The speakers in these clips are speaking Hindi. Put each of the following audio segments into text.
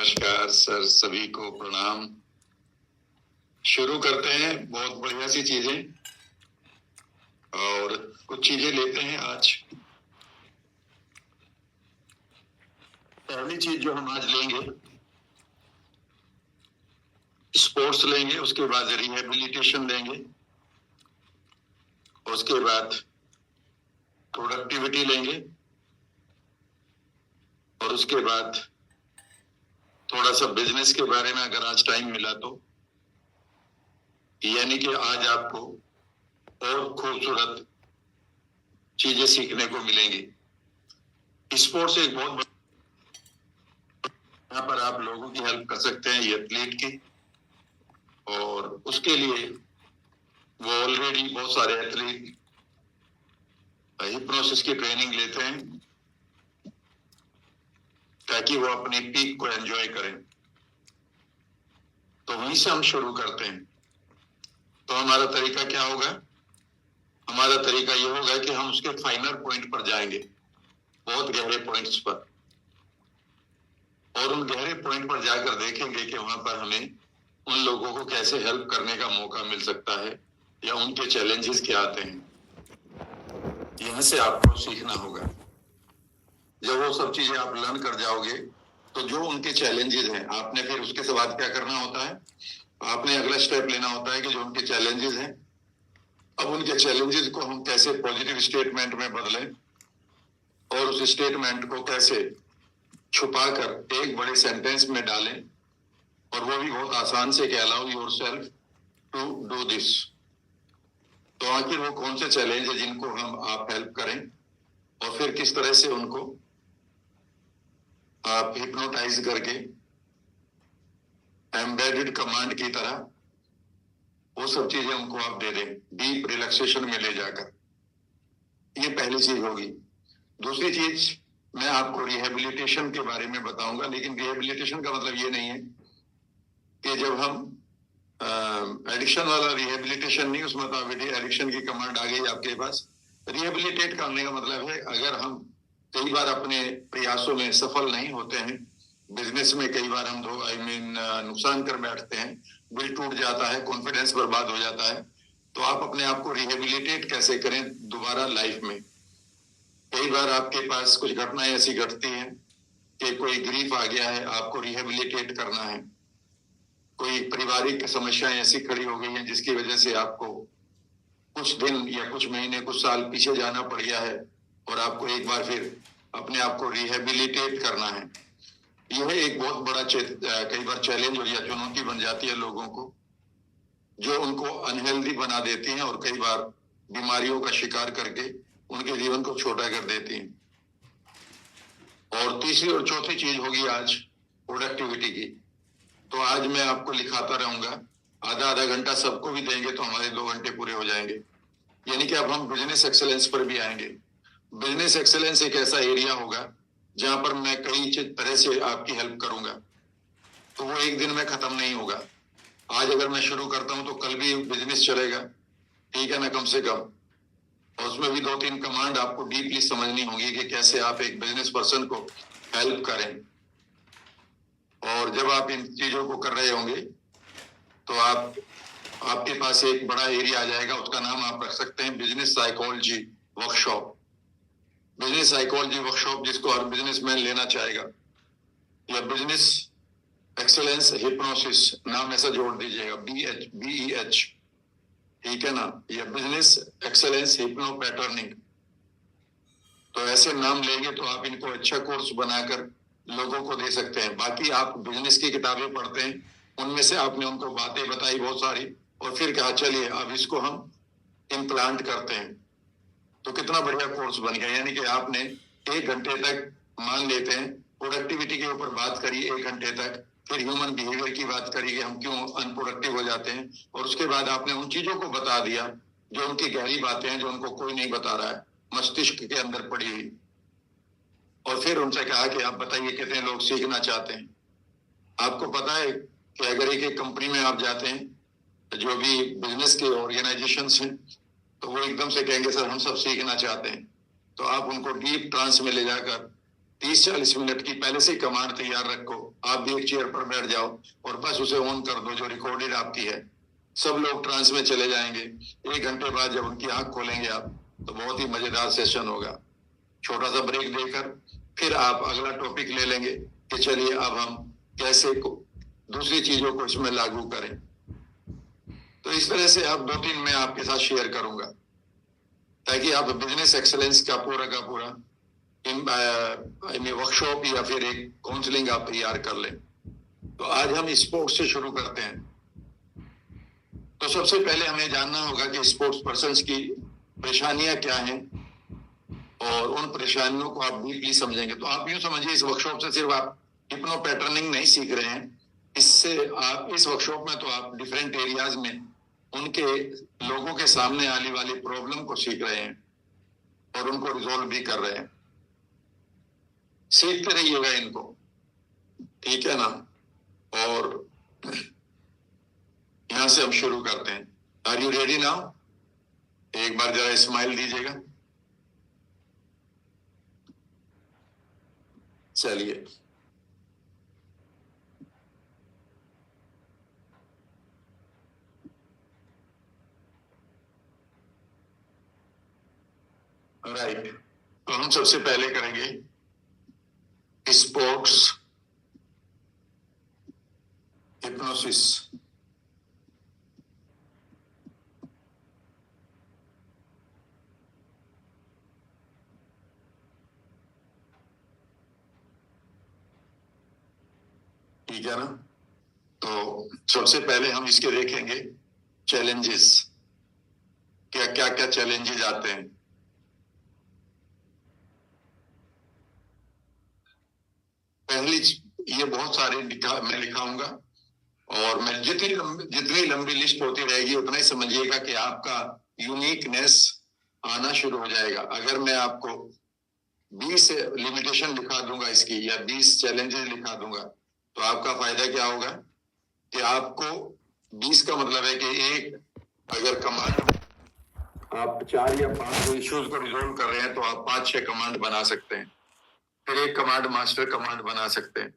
नमस्कार सर, सभी को प्रणाम। शुरू करते हैं। बहुत बढ़िया सी चीजें और कुछ चीजें लेते हैं आज। पहली चीज जो हम आज लेंगे, स्पोर्ट्स लेंगे, उसके बाद रिहेबिलिटेशन लेंगे, उसके बाद प्रोडक्टिविटी लेंगे और उसके बाद थोड़ा सा बिजनेस के बारे में अगर आज टाइम मिला तो, यानी कि आज आपको और खूबसूरत चीजें सीखने को मिलेंगी। स्पोर्ट्स एक बहुत यहाँ पर आप लोगों की हेल्प कर सकते हैं, एथलीट की, और उसके लिए वो ऑलरेडी बहुत सारे एथलीट हिप्नोसिस की ट्रेनिंग लेते हैं ताकि वो अपनी पीक को एंजॉय करें। तो वहीं से हम शुरू करते हैं। तो हमारा तरीका क्या होगा? हमारा तरीका ये होगा कि हम उसके फाइनल पॉइंट पर जाएंगे, बहुत गहरे पॉइंट्स पर, और उन गहरे पॉइंट पर जाकर देखेंगे कि वहां पर हमें उन लोगों को कैसे हेल्प करने का मौका मिल सकता है या उनके चैलेंजेस क्या आते हैं। यहां से आपको सीखना होगा। जब वो सब चीजें आप लर्न कर जाओगे तो जो उनके चैलेंजेस हैं, आपने फिर उसके बाद क्या करना होता है? आपने अगला स्टेप लेना होता है कि जो उनके चैलेंजेस हैं, अब उनके चैलेंजेस को हम कैसे पॉजिटिव स्टेटमेंट में बदलें और उस स्टेटमेंट को कैसे छुपाकर एक बड़े सेंटेंस में डालें, और वो भी बहुत आसान से कि allow yourself to do this. तो आखिर वो कौन से चैलेंज है जिनको हम आप हेल्प करें, और फिर किस तरह से उनको आप हिप्नोटाइज करके एम्बेडेड कमांड की तरह वो सब चीजें उनको आप दे दें, डीप रिलैक्सेशन में ले जाकर। ये पहली चीज होगी। दूसरी चीज मैं आपको रिहेबिलिटेशन के बारे में बताऊंगा, लेकिन रिहेबिलिटेशन का मतलब ये नहीं है कि जब हम एडिक्शन वाला रिहेबिलिटेशन नहीं, उसमें तो ऑलरेडी एडिक्शन की कमांड आ गई आपके पास। रिहेबिलिटेट करने का मतलब है अगर हम कई बार अपने प्रयासों में सफल नहीं होते हैं, बिजनेस में कई बार हम नुकसान कर बैठते हैं, बिल टूट जाता है, कॉन्फिडेंस बर्बाद हो जाता है, तो आप अपने आप को रिहेबिलिटेट कैसे करें दोबारा लाइफ में। कई बार आपके पास कुछ घटनाएं ऐसी घटती हैं कि कोई ग्रीफ आ गया है, आपको रिहेबिलिटेट करना है, कोई पारिवारिक समस्याएं ऐसी खड़ी हो गई हैं जिसकी वजह से आपको कुछ दिन या कुछ महीने, कुछ साल पीछे जाना पड़ गया है, और आपको एक बार फिर अपने आप को रिहेबिलिटेट करना है। यह एक बहुत बड़ा कई बार चैलेंज या चुनौती बन जाती है लोगों को, जो उनको अनहेल्दी बना देती हैं और कई बार बीमारियों का शिकार करके उनके जीवन को छोटा कर देती हैं। और तीसरी और चौथी चीज होगी आज प्रोडक्टिविटी की। तो आज मैं आपको लिखाता रहूंगा, आधा आधा घंटा सबको भी देंगे तो हमारे 2 घंटे पूरे हो जाएंगे। यानी कि अब हम बिजनेस एक्सेलेंस पर भी आएंगे। बिजनेस एक्सेलेंस एक ऐसा एरिया होगा जहां पर मैं कई तरह से आपकी हेल्प करूंगा, तो वो एक दिन में खत्म नहीं होगा। आज अगर मैं शुरू करता हूं तो कल भी बिजनेस चलेगा, ठीक है ना, कम से कम। और उसमें भी 2-3 कमांड आपको डीपली समझनी होगी कि कैसे आप एक बिजनेस पर्सन को हेल्प करें। और जब आप इन चीजों को कर रहे होंगे तो आपके पास एक बड़ा एरिया आ जाएगा, उसका नाम आप रख सकते हैं business psychology workshop. Business psychology workshop जिसको हर बिजनेसमैन लेना चाहेगा, या बिजनेस एक्सेलेंस हिप्नोसिस नाम ऐसा जोड़ दीजिएगा, BEH, ठीक है ना, या बिजनेस एक्सेलेंस हिप्नो पैटर्निंग। तो ऐसे नाम लेंगे तो आप इनको अच्छा कोर्स बनाकर लोगों को दे सकते हैं। बाकी आप बिजनेस की किताबें पढ़ते हैं, उनमें से आपने उनको बातें बताई बहुत सारी, और फिर कहा चलिए अब इसको हम इम्प्लांट करते हैं, तो कितना बढ़िया कोर्स बन गया। यानी कि आपने 1 घंटे तक, मान लेते हैं, प्रोडक्टिविटी के ऊपर बात करी 1 घंटे तक, फिर ह्यूमन बिहेवियर की बात करी कि हम क्यों अनप्रोडक्टिव हो जाते हैं, और उसके बाद आपने उन चीजों को बता दिया जो उनकी गहरी बातें हैं, जो उनको कोई नहीं बता रहा है, मस्तिष्क के अंदर पड़ी हुई। और फिर उनसे कहा कि आप बताइए कितने लोग सीखना चाहते हैं। आपको पता है कि अगर एक कंपनी में आप जाते हैं, जो भी बिजनेस के ऑर्गेनाइजेशंस हैं, तो वो एकदम से कहेंगे सर हम सब सीखना चाहते हैं। तो आप उनको डीप ट्रांस में ले जाकर 30-40 मिनट की पहले से कमांड तैयार रखो, आप भी एक चेयर पर बैठ जाओ और बस उसे ऑन कर दो जो रिकॉर्डेड आपकी है। सब लोग ट्रांस में चले जाएंगे। 1 घंटे बाद जब उनकी आंख खोलेंगे आप, तो बहुत ही मजेदार सेशन होगा। छोटा सा ब्रेक देकर फिर आप अगला टॉपिक ले लेंगे कि चलिए अब हम कैसे दूसरी चीजों को इसमें लागू करें। तो इस तरह से अब 2-3 मैं आपके साथ शेयर करूंगा ताकि आप बिजनेस एक्सेलेंस का पूरा वर्कशॉप या फिर एक काउंसलिंग आप तैयार कर लें। तो आज हम स्पोर्ट्स से शुरू करते हैं। तो सबसे पहले हमें जानना होगा कि स्पोर्ट्स पर्सन्स की परेशानियां क्या हैं और उन परेशानियों को आप डीपली समझेंगे। तो आप यूं समझिए, इस वर्कशॉप से सिर्फ आप हिप्नो पैटर्निंग नहीं सीख रहे हैं, इससे आप इस वर्कशॉप में तो आप डिफरेंट एरियाज में उनके लोगों के सामने आने वाली प्रॉब्लम को सीख रहे हैं और उनको रिजोल्व भी कर रहे हैं। सीखते रहिएगा इनको, ठीक है ना। और यहां से हम शुरू करते हैं। Are you ready now? एक बार जरा स्माइल दीजिएगा। चलिए, राइट। तो हम सबसे पहले करेंगे स्पोर्ट्स हिप्नोसिस। ठीक है ना। तो सबसे पहले हम इसके देखेंगे चैलेंजेस, क्या क्या क्या चैलेंजेस आते हैं। पहली ये बहुत सारे मैं लिखाऊंगा और मैं जितनी लंबी लिस्ट होती रहेगी उतना ही समझिएगा कि आपका यूनिकनेस आना शुरू हो जाएगा। अगर मैं आपको 20 लिमिटेशन लिखा दूंगा इसकी या 20 चैलेंजेस लिखा दूंगा, तो आपका फायदा क्या होगा कि आपको 20 का मतलब है कि एक अगर कमांड आप 4 या 5 इश्यूज को रिजोल्व कर रहे हैं तो आप 5-6 कमांड बना सकते हैं, फिर एक कमांड मास्टर कमांड बना सकते हैं।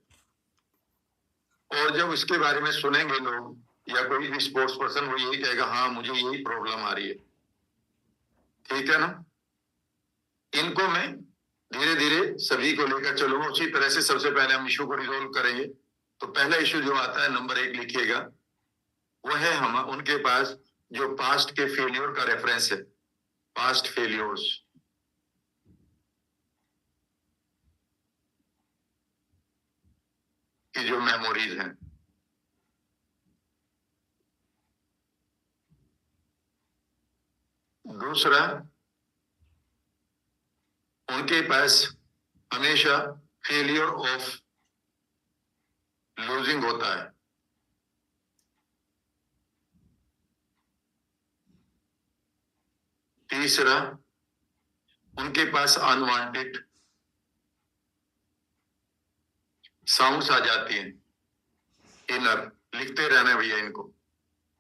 और जब उसके बारे में सुनेंगे लोग या कोई भी स्पोर्ट्स पर्सन, वो यही कहेगा हाँ मुझे यही प्रॉब्लम आ रही है, ठीक है ना। इनको मैं धीरे धीरे सभी को लेकर चलूंगा। उसी तरह से सबसे पहले हम इशू को रिजोल्व करेंगे। तो पहला इशू जो आता है नंबर 1 लिखिएगा, वो है हम उनके पास जो पास्ट के फेलियर का रेफरेंस है, पास्ट फेलियर्स की जो मेमोरीज हैं। दूसरा, उनके पास हमेशा फेलियर ऑफ लूजिंग होता है। तीसरा, उनके पास अनवांटेड साउंड्स आ जाती हैं इनर। लिखते रहना भैया, इनको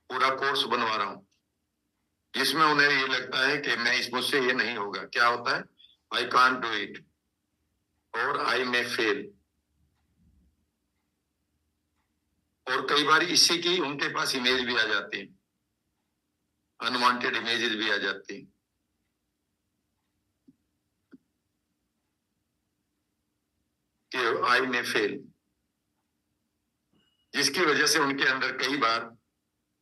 पूरा कोर्स बनवा रहा हूं जिसमें उन्हें ये लगता है कि मैं इस मुझसे ये नहीं होगा। क्या होता है? आई कांट डू इट और आई मे फेल। और कई बार इसी की उनके पास इमेज भी आ जाती है, अनवांटेड इमेजेस भी आ जाती है कि आई मे फेल, जिसकी वजह से उनके अंदर कई बार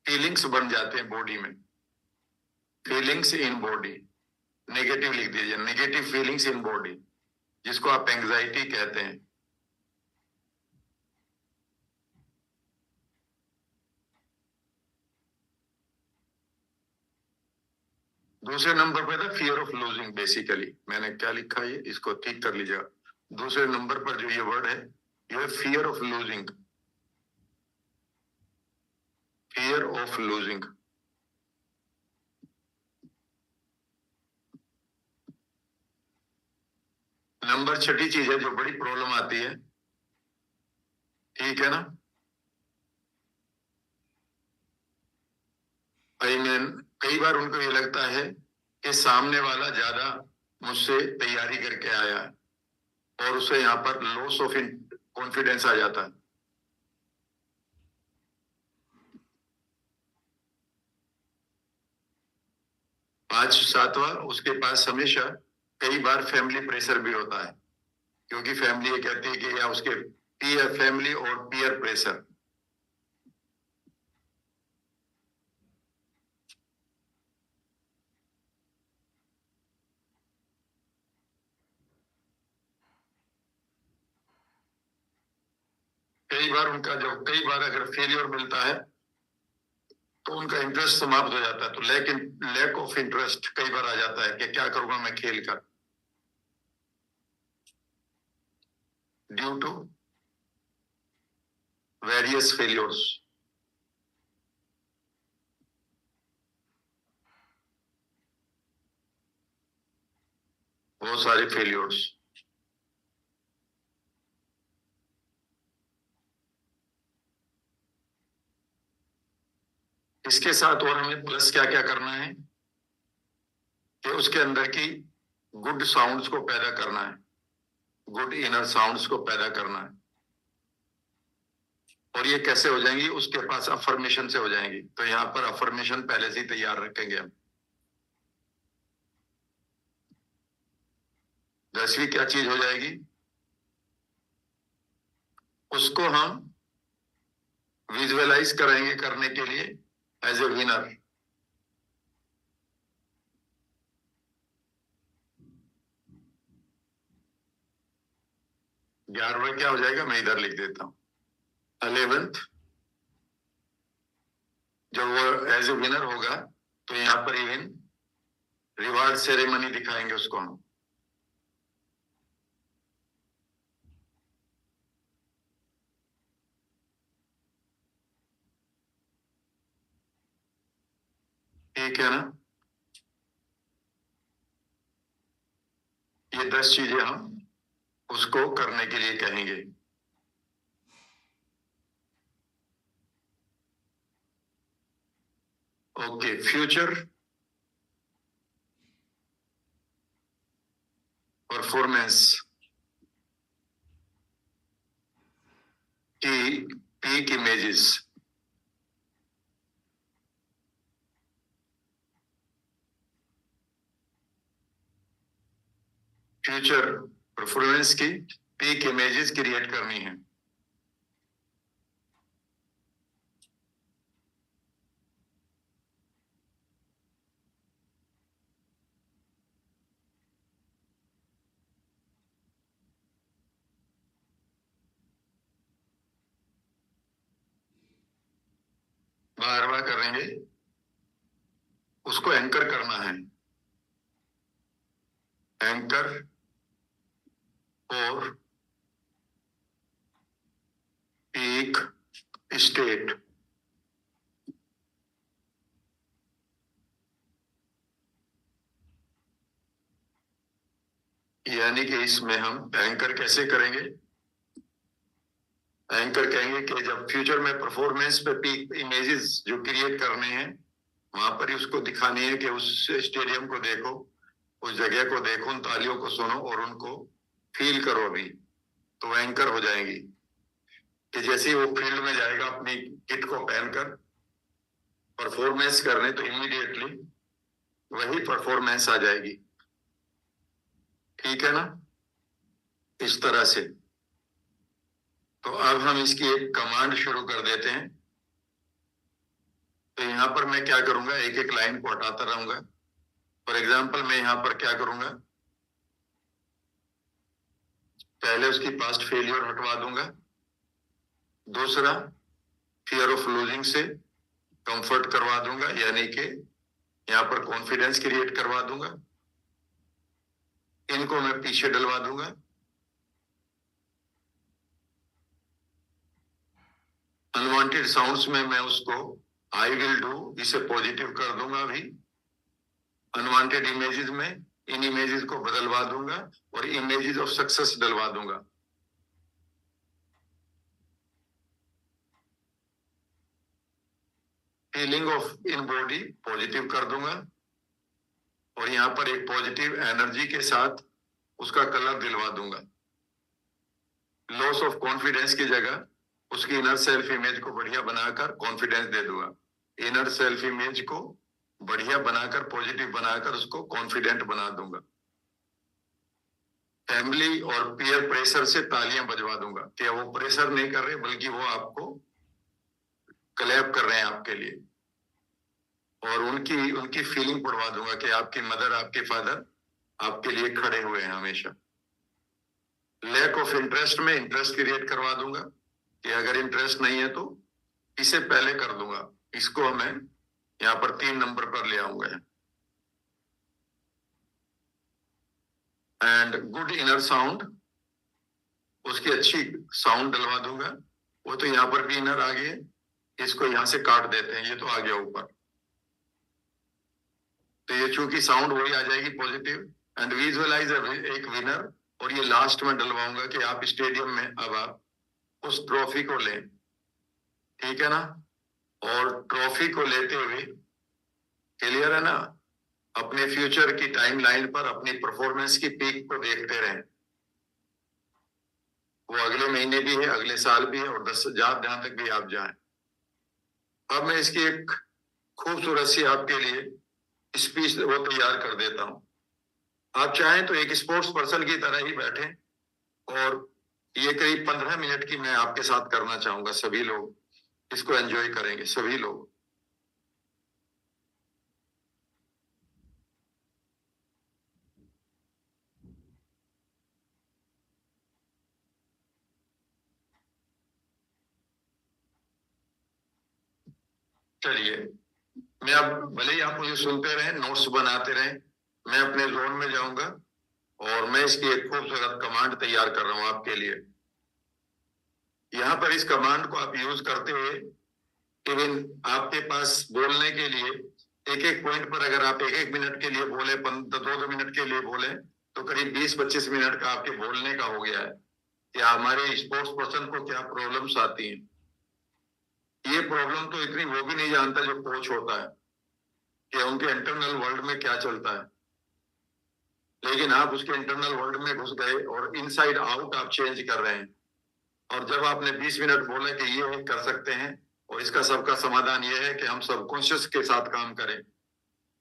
फीलिंग्स बन जाते हैं बॉडी में। फीलिंग्स इन बॉडी, नेगेटिव लिख दीजिए, नेगेटिव फीलिंग्स इन बॉडी, जिसको आप एंग्जाइटी कहते हैं। दूसरे नंबर पे था फियर ऑफ लूजिंग। बेसिकली मैंने क्या लिखा है, इसको ठीक कर लीजिएगा। दूसरे नंबर पर जो ये वर्ड है, ये है fear of losing, fear of losing. Number 6 चीज है जो बड़ी प्रॉब्लम आती है, ठीक है ना। आई मीन कई बार उनको ये लगता है कि सामने वाला ज्यादा मुझसे तैयारी करके आया है, और उसे यहाँ पर लॉस ऑफ कॉन्फिडेंस आ जाता है। 5 7वां, उसके पास हमेशा कई बार फैमिली प्रेशर भी होता है, क्योंकि फैमिली ये कहती है कि या उसके पीयर फैमिली और पीयर प्रेशर। कई बार अगर फेलियर मिलता है तो उनका इंटरेस्ट समाप्त हो जाता है, तो लैक ऑफ इंटरेस्ट कई बार आ जाता है कि क्या करूंगा मैं खेल कर, ड्यू टू वेरियस फेलियर्स। बहुत सारे फेलियर्स। इसके साथ और हमें प्लस क्या क्या करना है कि उसके अंदर की गुड साउंड्स को पैदा करना है, गुड इनर साउंड्स को पैदा करना है। और ये कैसे हो जाएंगी, उसके पास अफर्मेशन से हो जाएंगी। तो यहाँ पर अफर्मेशन पहले से ही तैयार रखेंगे हम। 10वीं क्या चीज हो जाएगी, उसको हम विजुअलाइज करेंगे करने के लिए एज ए विनर। 11वां क्या हो जाएगा, मैं इधर लिख देता हूं। 11th, जब वो एज ए विनर होगा तो यहाँ पर इवन रिवार्ड सेरेमनी दिखाएंगे उसको हम। ठीक है ना, ये 10 चीजें हम उसको करने के लिए कहेंगे। ओके, फ्यूचर परफॉर्मेंस की पीक इमेजेस। फ्यूचर परफॉर्मेंस की पीक इमेजेस क्रिएट करनी है। बार बार करेंगे, उसको एंकर करना है। एंकर और पीक स्टेट। यानी कि इसमें हम एंकर कैसे करेंगे, एंकर कहेंगे कि जब फ्यूचर में परफॉर्मेंस पे पीक इमेजेस जो क्रिएट करने हैं, वहां पर ही उसको दिखानी है कि उस स्टेडियम को देखो, उस जगह को देखो, उन तालियों को सुनो और उनको फील करो। अभी तो एंकर हो जाएंगी कि जैसे ही वो फील्ड में जाएगा अपनी किट को पहनकर परफॉर्मेंस करने, तो इमीडिएटली वही परफॉर्मेंस आ जाएगी। ठीक है ना, इस तरह से। तो अब हम इसकी एक कमांड शुरू कर देते हैं। तो यहां पर मैं क्या करूंगा, एक एक लाइन को हटाता रहूंगा। फॉर एग्जाम्पल, मैं यहां पर क्या करूंगा, पहले उसकी पास्ट फेलियर हटवा दूंगा। दूसरा, फियर ऑफ लूजिंग से कंफर्ट करवा दूंगा, यानी कि यहां पर कॉन्फिडेंस क्रिएट करवा दूंगा। इनको मैं पीछे डलवा दूंगा। अनवांटेड साउंड्स में मैं उसको आई विल डू, इसे पॉजिटिव कर दूंगा। अभी अनवांटेड इमेजेस में इन इमेजेस को बदलवा दूंगा और इमेजेस ऑफ सक्सेस डलवा दूंगा। Feeling of in body positive कर दूंगा और यहां पर एक पॉजिटिव एनर्जी के साथ उसका कलर दिलवा दूंगा। लॉस ऑफ कॉन्फिडेंस की जगह उसकी इनर सेल्फ इमेज को बढ़िया बनाकर कॉन्फिडेंस दे दूंगा। इनर सेल्फ इमेज को बढ़िया बनाकर, पॉजिटिव बनाकर उसको कॉन्फिडेंट बना दूंगा। फैमिली और पीयर प्रेशर से तालियां बजवा दूंगा कि वो प्रेशर नहीं कर रहे बल्कि वो आपको क्लैप कर रहे हैं आपके लिए। और उनकी उनकी फीलिंग बढ़वा दूंगा कि आपकी मदर, आपके फादर आपके लिए खड़े हुए हैं हमेशा। लैक ऑफ इंटरेस्ट में इंटरेस्ट क्रिएट करवा दूंगा कि अगर इंटरेस्ट नहीं है तो इसे पहले कर दूंगा। इसको मैं यहाँ पर 3 नंबर पर ले आऊंगा। एंड गुड इनर साउंड, उसकी अच्छी साउंड डलवा दूंगा। वो तो यहाँ पर भी इनर आ गए, इसको यहां से काट देते हैं, ये तो आ गया ऊपर। तो ये चूंकि साउंड वही आ जाएगी पॉजिटिव। एंड विजुअलाइज एक विनर, और ये लास्ट में डलवाऊंगा कि आप स्टेडियम में अब आप उस ट्रॉफी को लें, ठीक है ना। और ट्रॉफी को लेते हुए, क्लियर है ना, अपने फ्यूचर की टाइमलाइन पर अपनी परफॉर्मेंस की पीक को देखते रहें। वो अगले महीने भी है, अगले साल भी है, और 10 जहां तक भी आप जाएं। अब मैं इसकी एक खूबसूरत सी आपके लिए स्पीच वो तैयार कर देता हूं। आप चाहें तो एक स्पोर्ट्स पर्सन की तरह ही बैठे, और ये करीब 15 मिनट की मैं आपके साथ करना चाहूंगा। सभी लोग इसको एंजॉय करेंगे, सभी लोग। चलिए, मैं अब भले ही आप मुझे सुनते रहें, नोट्स बनाते रहें, मैं अपने जोन में जाऊंगा और मैं इसकी एक खूबसूरत कमांड तैयार कर रहा हूं आपके लिए। यहाँ पर इस कमांड को आप यूज करते हुए, इवन आपके पास बोलने के लिए एक एक पॉइंट पर अगर आप एक एक मिनट के लिए बोले, 2-2 मिनट के लिए बोले, तो करीब 20-25 मिनट का आपके बोलने का हो गया है कि हमारे स्पोर्ट्स पर्सन को क्या प्रॉब्लम्स आती हैं। ये प्रॉब्लम तो इतनी वो भी नहीं जानता जो कोच होता है कि उनके इंटरनल वर्ल्ड में क्या चलता है, लेकिन आप उसके इंटरनल वर्ल्ड में घुस गए और इनसाइड आउट आप चेंज कर रहे हैं। और जब आपने 20 मिनट बोला कि ये कर सकते हैं और इसका सबका समाधान ये है कि हम सबकॉन्शियस के साथ काम करें,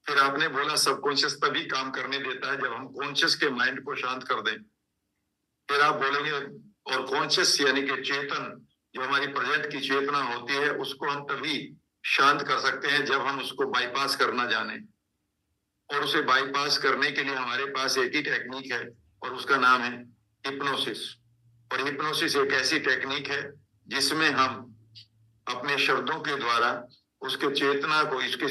फिर आपने बोला सबकॉन्शियस तभी काम करने देता है जब हम कॉन्शियस के माइंड को शांत कर दें। फिर आप बोलेंगे, और कॉन्शियस यानी कि चेतन, जो हमारी प्रेजेंट की चेतना होती है, उसको हम तभी शांत कर सकते हैं जब हम उसको बाईपास करना जाने। और उसे बाईपास करने के लिए हमारे पास एक ही टेक्निक है, और उसका नाम है हिप्नोसिस। और हिप्नोसिस एक ऐसी टेक्निक है जिसमें हम अपने शब्दों के द्वारा उसके चेतना को, इसके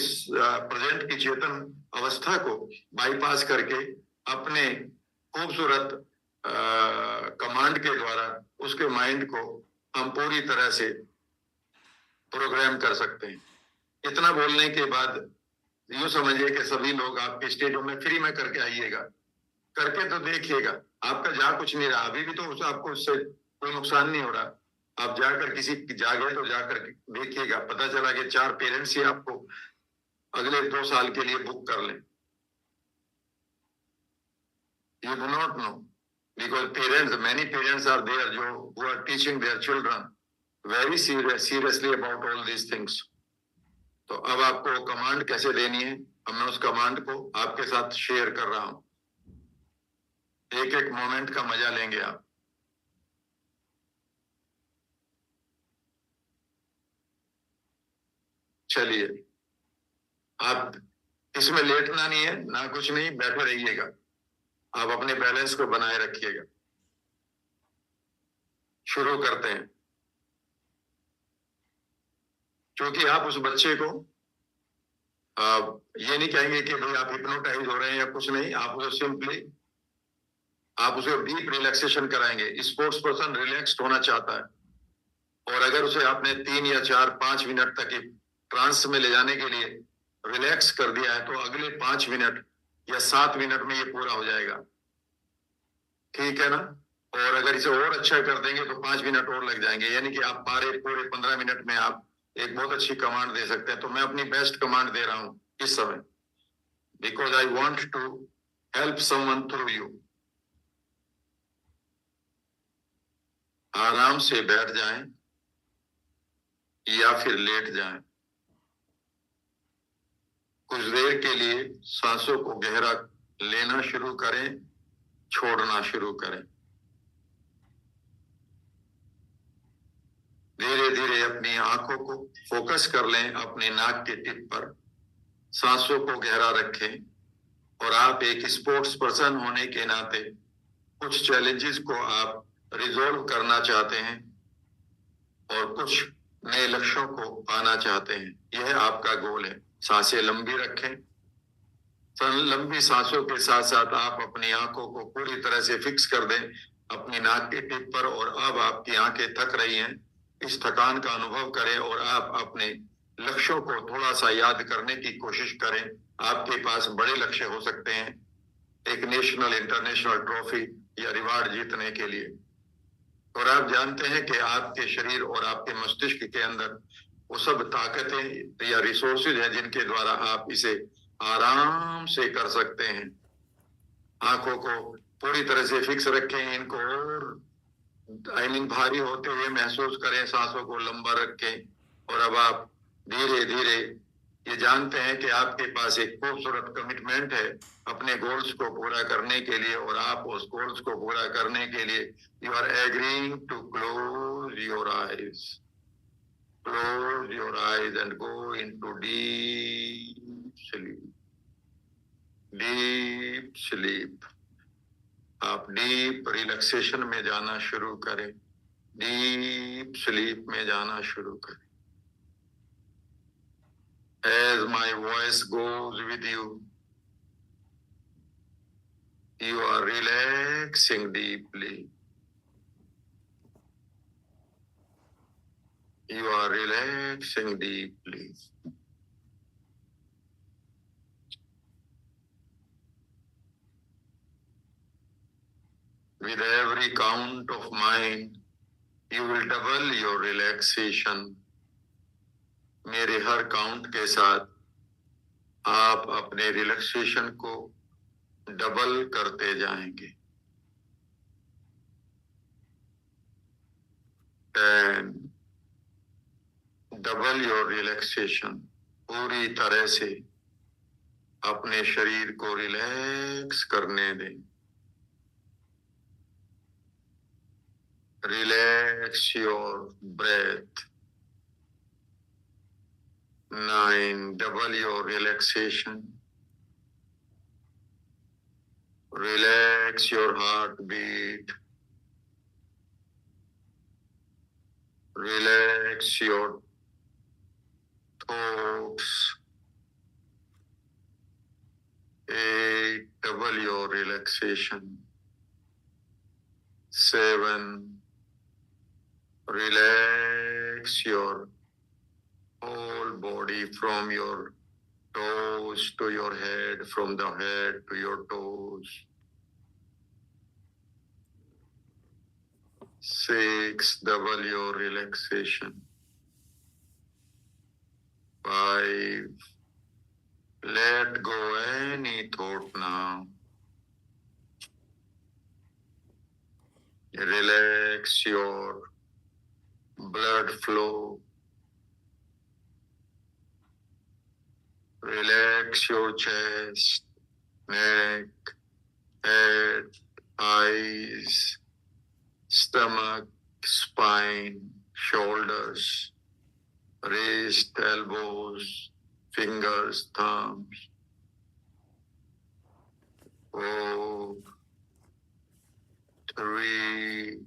प्रेजेंट की चेतन अवस्था को बाईपास करके अपने खूबसूरत कमांड के द्वारा उसके माइंड को हम पूरी तरह से प्रोग्राम कर सकते हैं। इतना बोलने के बाद यूं समझिए कि सभी लोग आपके स्टेडियम में फ्री में करके आइएगा, करके तो देखिएगा। आपका जा कुछ नहीं रहा, अभी भी तो आपको उससे कोई नुकसान नहीं हो रहा। आप जाकर किसी जागे तो जाकर देखिएगा, पता चला कि 4 पेरेंट्स ही आपको अगले 2 साल के लिए बुक कर लें। You do not know, because parents, many parents are there जो who are teaching their children very seriously about all these things. तो अब आपको कमांड कैसे देनी है, अब मैं उस कमांड को आपके साथ शेयर कर रहा हूं। एक एक मोमेंट का मजा लेंगे आप। चलिए, आप इसमें लेटना नहीं है ना, कुछ नहीं, बैठे रहिएगा। आप अपने बैलेंस को बनाए रखिएगा। शुरू करते हैं। क्योंकि आप उस बच्चे को ये नहीं कहेंगे कि भाई आप हिप्नोटाइज हो रहे हैं या कुछ नहीं, आप उसे सिंपली आप उसे डीप रिलैक्सेशन कराएंगे। स्पोर्ट्स पर्सन रिलैक्स्ड होना चाहता है, और अगर उसे आपने 3 या 4-5 मिनट तक ट्रांस में ले जाने के लिए रिलैक्स कर दिया है, तो अगले 5 मिनट या 7 मिनट में ये पूरा हो जाएगा, ठीक है ना। और अगर इसे और अच्छा कर देंगे तो 5 मिनट और लग जाएंगे, यानी कि आप पूरे 15 मिनट में आप एक बहुत अच्छी कमांड दे सकते हैं। तो मैं अपनी बेस्ट कमांड दे रहा हूं इस समय, because I want to help someone through you. आराम से बैठ जाएं या फिर लेट जाएं। कुछ देर के लिए सांसों को गहरा लेना शुरू करें, छोड़ना शुरू करें। धीरे धीरे अपनी आंखों को फोकस कर लें अपने नाक के टिप पर। सांसों को गहरा रखें और आप एक स्पोर्ट्स पर्सन होने के नाते कुछ चैलेंजेस को आप रिजॉल्व करना चाहते हैं और कुछ नए लक्ष्यों को पाना चाहते हैं। यह आपका गोल है। सांसें लंबी रखें। लंबी सांसों के साथ साथ आप अपनी आंखों को पूरी तरह से फिक्स कर दें अपनी नाक के टिप पर। और अब आपकी आंखें थक रही हैं, इस थकान का अनुभव करें और आप अपने लक्ष्यों को थोड़ा सा याद करने की कोशिश करें। आपके पास बड़े लक्ष्य हो सकते हैं, एक नेशनल इंटरनेशनल ट्रॉफी या रिवार्ड जीतने के लिए। और आप जानते हैं कि आपके शरीर और आपके मस्तिष्क के अंदर वो सब ताकतें या रिसोर्सेज हैं जिनके द्वारा आप इसे आराम से कर सकते हैं। आंखों को पूरी तरह से फिक्स रखें, इनको और भारी होते हुए महसूस करें, सांसों को लंबा रखें। और अब आप धीरे धीरे ये जानते हैं कि आपके पास एक खूबसूरत कमिटमेंट है अपने गोल्स को पूरा करने के लिए। और आप उस गोल्स को पूरा करने के लिए you are agreeing to close your eyes. Close your eyes and go into deep sleep. Deep sleep. आप डीप रिलैक्सेशन में जाना शुरू करें, डीप स्लीप में जाना शुरू करें। As my voice goes with you, you are relaxing deeply. You are relaxing deeply. With every count of mine, you will double your relaxation. मेरे हर काउंट के साथ आप अपने रिलैक्सेशन को डबल करते जाएंगे। 10. Double your relaxation. पूरी तरह से अपने शरीर को रिलैक्स करने दें। Relax your breath. 9. Double your relaxation. Relax your heartbeat. Relax your thoughts. 8. Double your relaxation. 7. Relax your whole body from your toes to your head, from the head to your toes. 6. Double your relaxation. 5. Let go any thought now. Relax your blood flow. Relax your chest, neck, head, eyes, stomach, spine, shoulders, wrist, elbows, fingers, thumbs. 4, 3,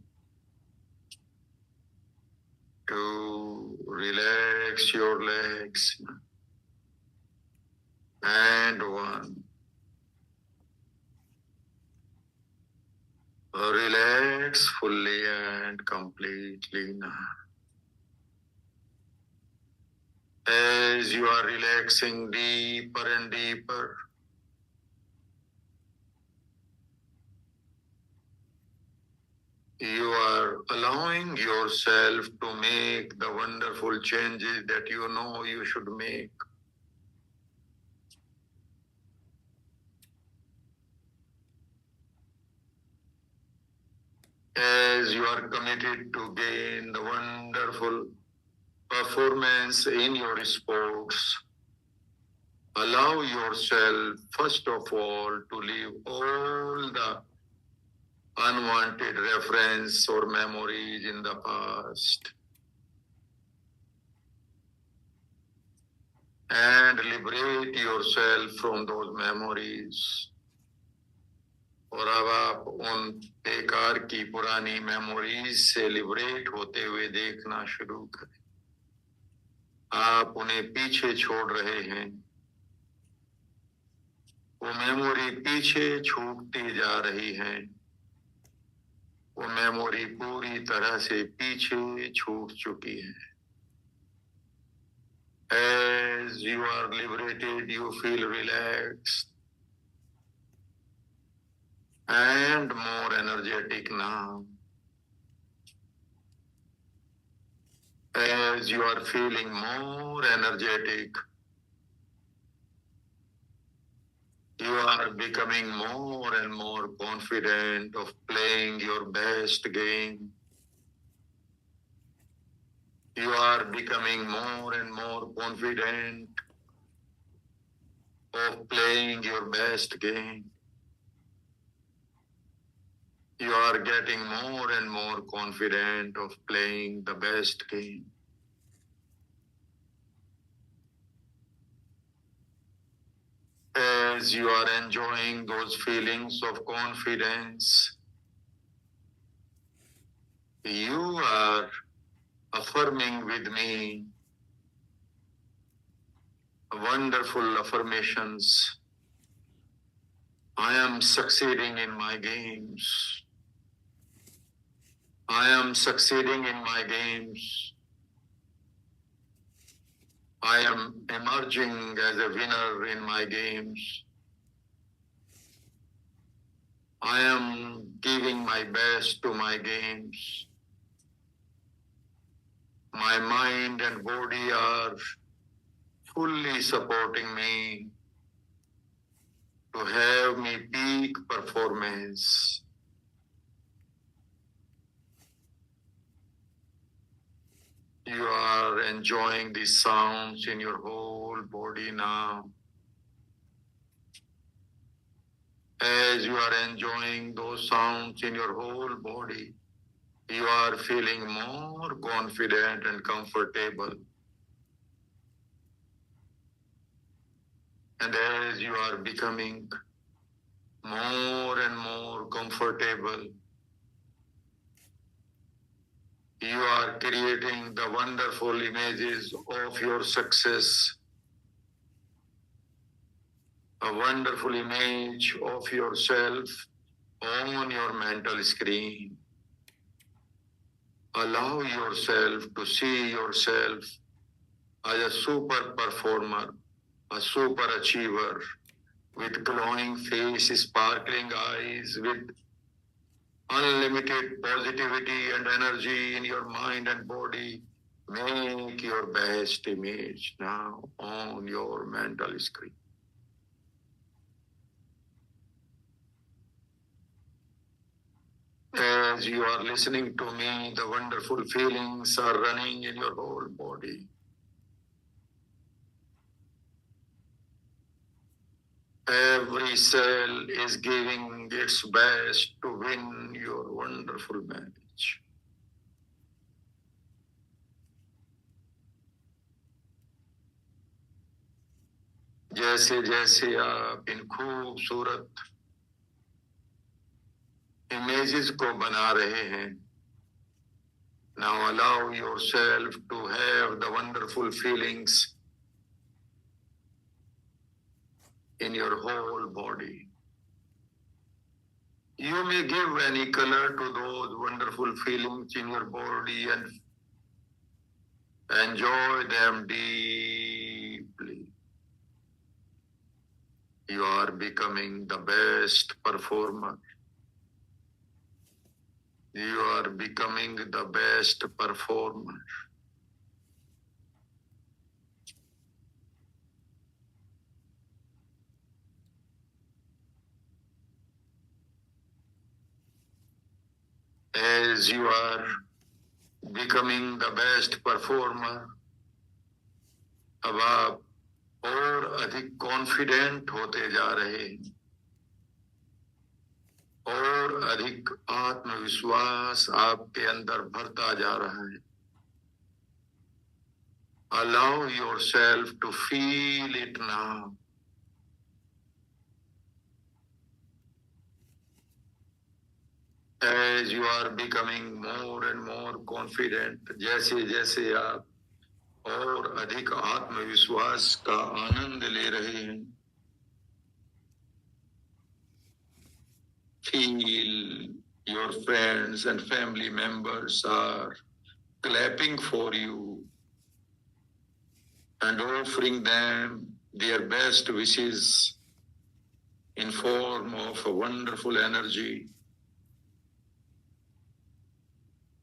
2, relax your legs. And 1. Relax fully and completely now. As you are relaxing deeper and deeper, you are allowing yourself to make the wonderful changes that you know you should make. as you are committed to gain the wonderful performance in your sports, allow yourself, first of all, to leave all the unwanted reference or memories in the past and liberate yourself from those memories. और अब आप उन बेकार की पुरानी मेमोरीज से लिबरेट होते हुए देखना शुरू करें। आप उन्हें पीछे छोड़ रहे हैं, वो मेमोरी पीछे छूटती जा रही है, वो मेमोरी पूरी तरह से पीछे छूट चुकी है। As you are liberated, you feel relaxed and more energetic now. As you are feeling more energetic, you are becoming more and more confident of playing your best game. You are becoming more and more confident of playing your best game. You are getting more and more confident of playing the best game. As you are enjoying those feelings of confidence, you are affirming with me wonderful affirmations. I am succeeding in my games. I am succeeding in my games. I am emerging as a winner in my games. I am giving my best to my games. My mind and body are fully supporting me to have me peak performance. You are enjoying these sounds in your whole body now. As you are enjoying those sounds in your whole body, you are feeling more confident and comfortable. And as you are becoming more and more comfortable, you are creating the wonderful images of your success, a wonderful image of yourself on your mental screen. Allow yourself to see yourself as a super performer, a super achiever, with glowing face, sparkling eyes, with unlimited positivity and energy in your mind and body. Make your best image now on your mental screen. As you are listening to me, the wonderful feelings are running in your whole body. Every cell is giving its best to win your wonderful match. जैसे जैसे आप इन खूबसूरत images को बना रहे हैं, now allow yourself to have the wonderful feelings in your whole body. You may give any color to those wonderful feelings in your body and enjoy them deeply. You are becoming the best performer. You are becoming the best performer. as you are becoming the best performer, अब आप और अधिक कॉन्फिडेंट होते जा रहे हैं और अधिक आत्मविश्वास आपके अंदर भरता जा रहा है. Allow yourself to feel it now. As you are becoming more and more confident, जैसे जैसे आप और अधिक आत्मविश्वास का आनंद ले रहे हैं, feel your friends and family members are clapping for you and offering them their best wishes in form of a wonderful energy.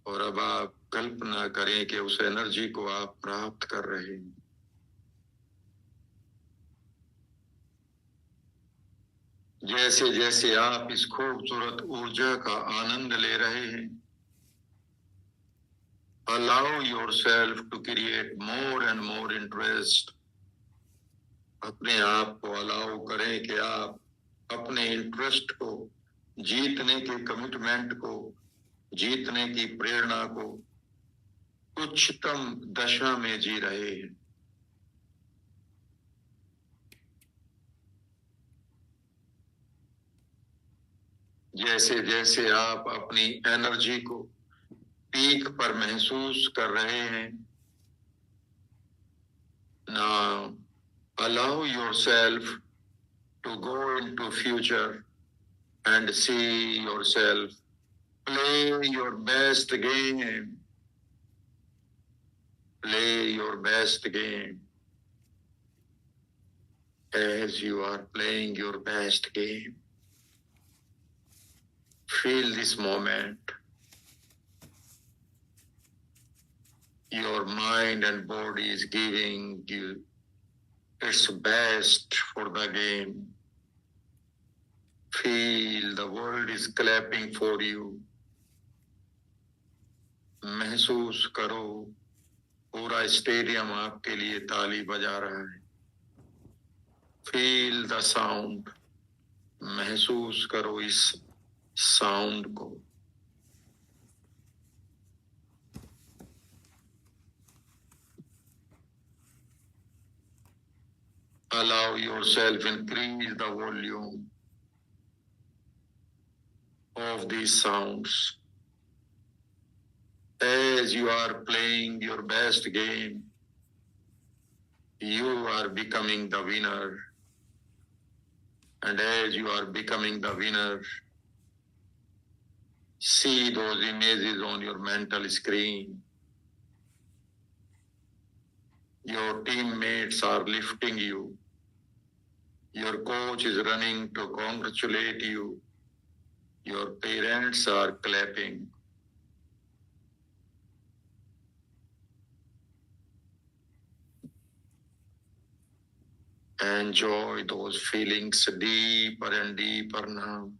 और अब आप कल्पना करें कि उस एनर्जी को आप प्राप्त कर रहे हैं. जैसे जैसे आप इस खूबसूरत ऊर्जा का आनंद ले रहे हैं, allow yourself to create more and more interest. अपने आप को अलाउ करें कि आप अपने इंटरेस्ट को, जीतने के कमिटमेंट को, जीतने की प्रेरणा को उच्चतम दशा में जी रहे हैं. जैसे जैसे आप अपनी एनर्जी को पीक पर महसूस कर रहे हैं, now allow yourself to go into future and see yourself play your best game. Play your best game. As you are playing your best game, feel this moment. Your mind and body is giving you its best for the game. Feel the world is clapping for you. महसूस करो पूरा स्टेडियम आपके लिए ताली बजा रहा है. Feel the sound. महसूस करो इस साउंड को. Allow yourself increase the volume of these sounds. As you are playing your best game, you are becoming the winner. And as you are becoming the winner, see those images on your mental screen. Your teammates are lifting you. Your coach is running to congratulate you. Your parents are clapping. Enjoy those feelings deeper and deeper now.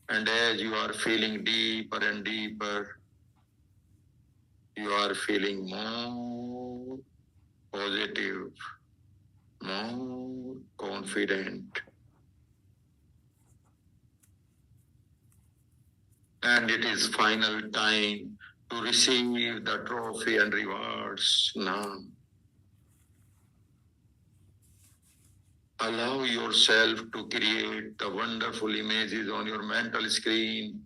And as you are feeling deeper and deeper, you are feeling more positive, more confident. And it is final time to receive the trophy and rewards now. Allow yourself to create the wonderful images on your mental screen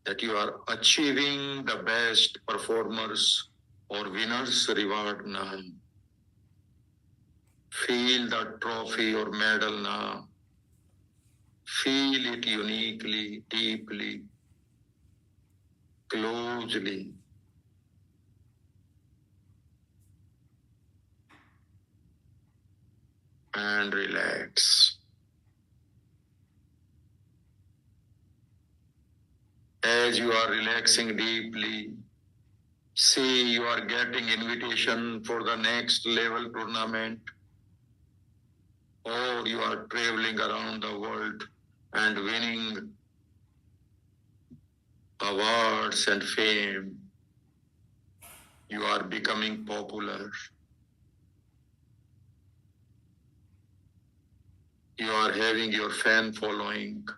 that you are achieving the best performers or winners reward now. Feel the trophy or medal now. Feel it uniquely, deeply, closely. And relax. As you are relaxing deeply, see you are getting invitation for the next level tournament, or you are traveling around the world and winning awards and fame. You are becoming popular. You are having your fan following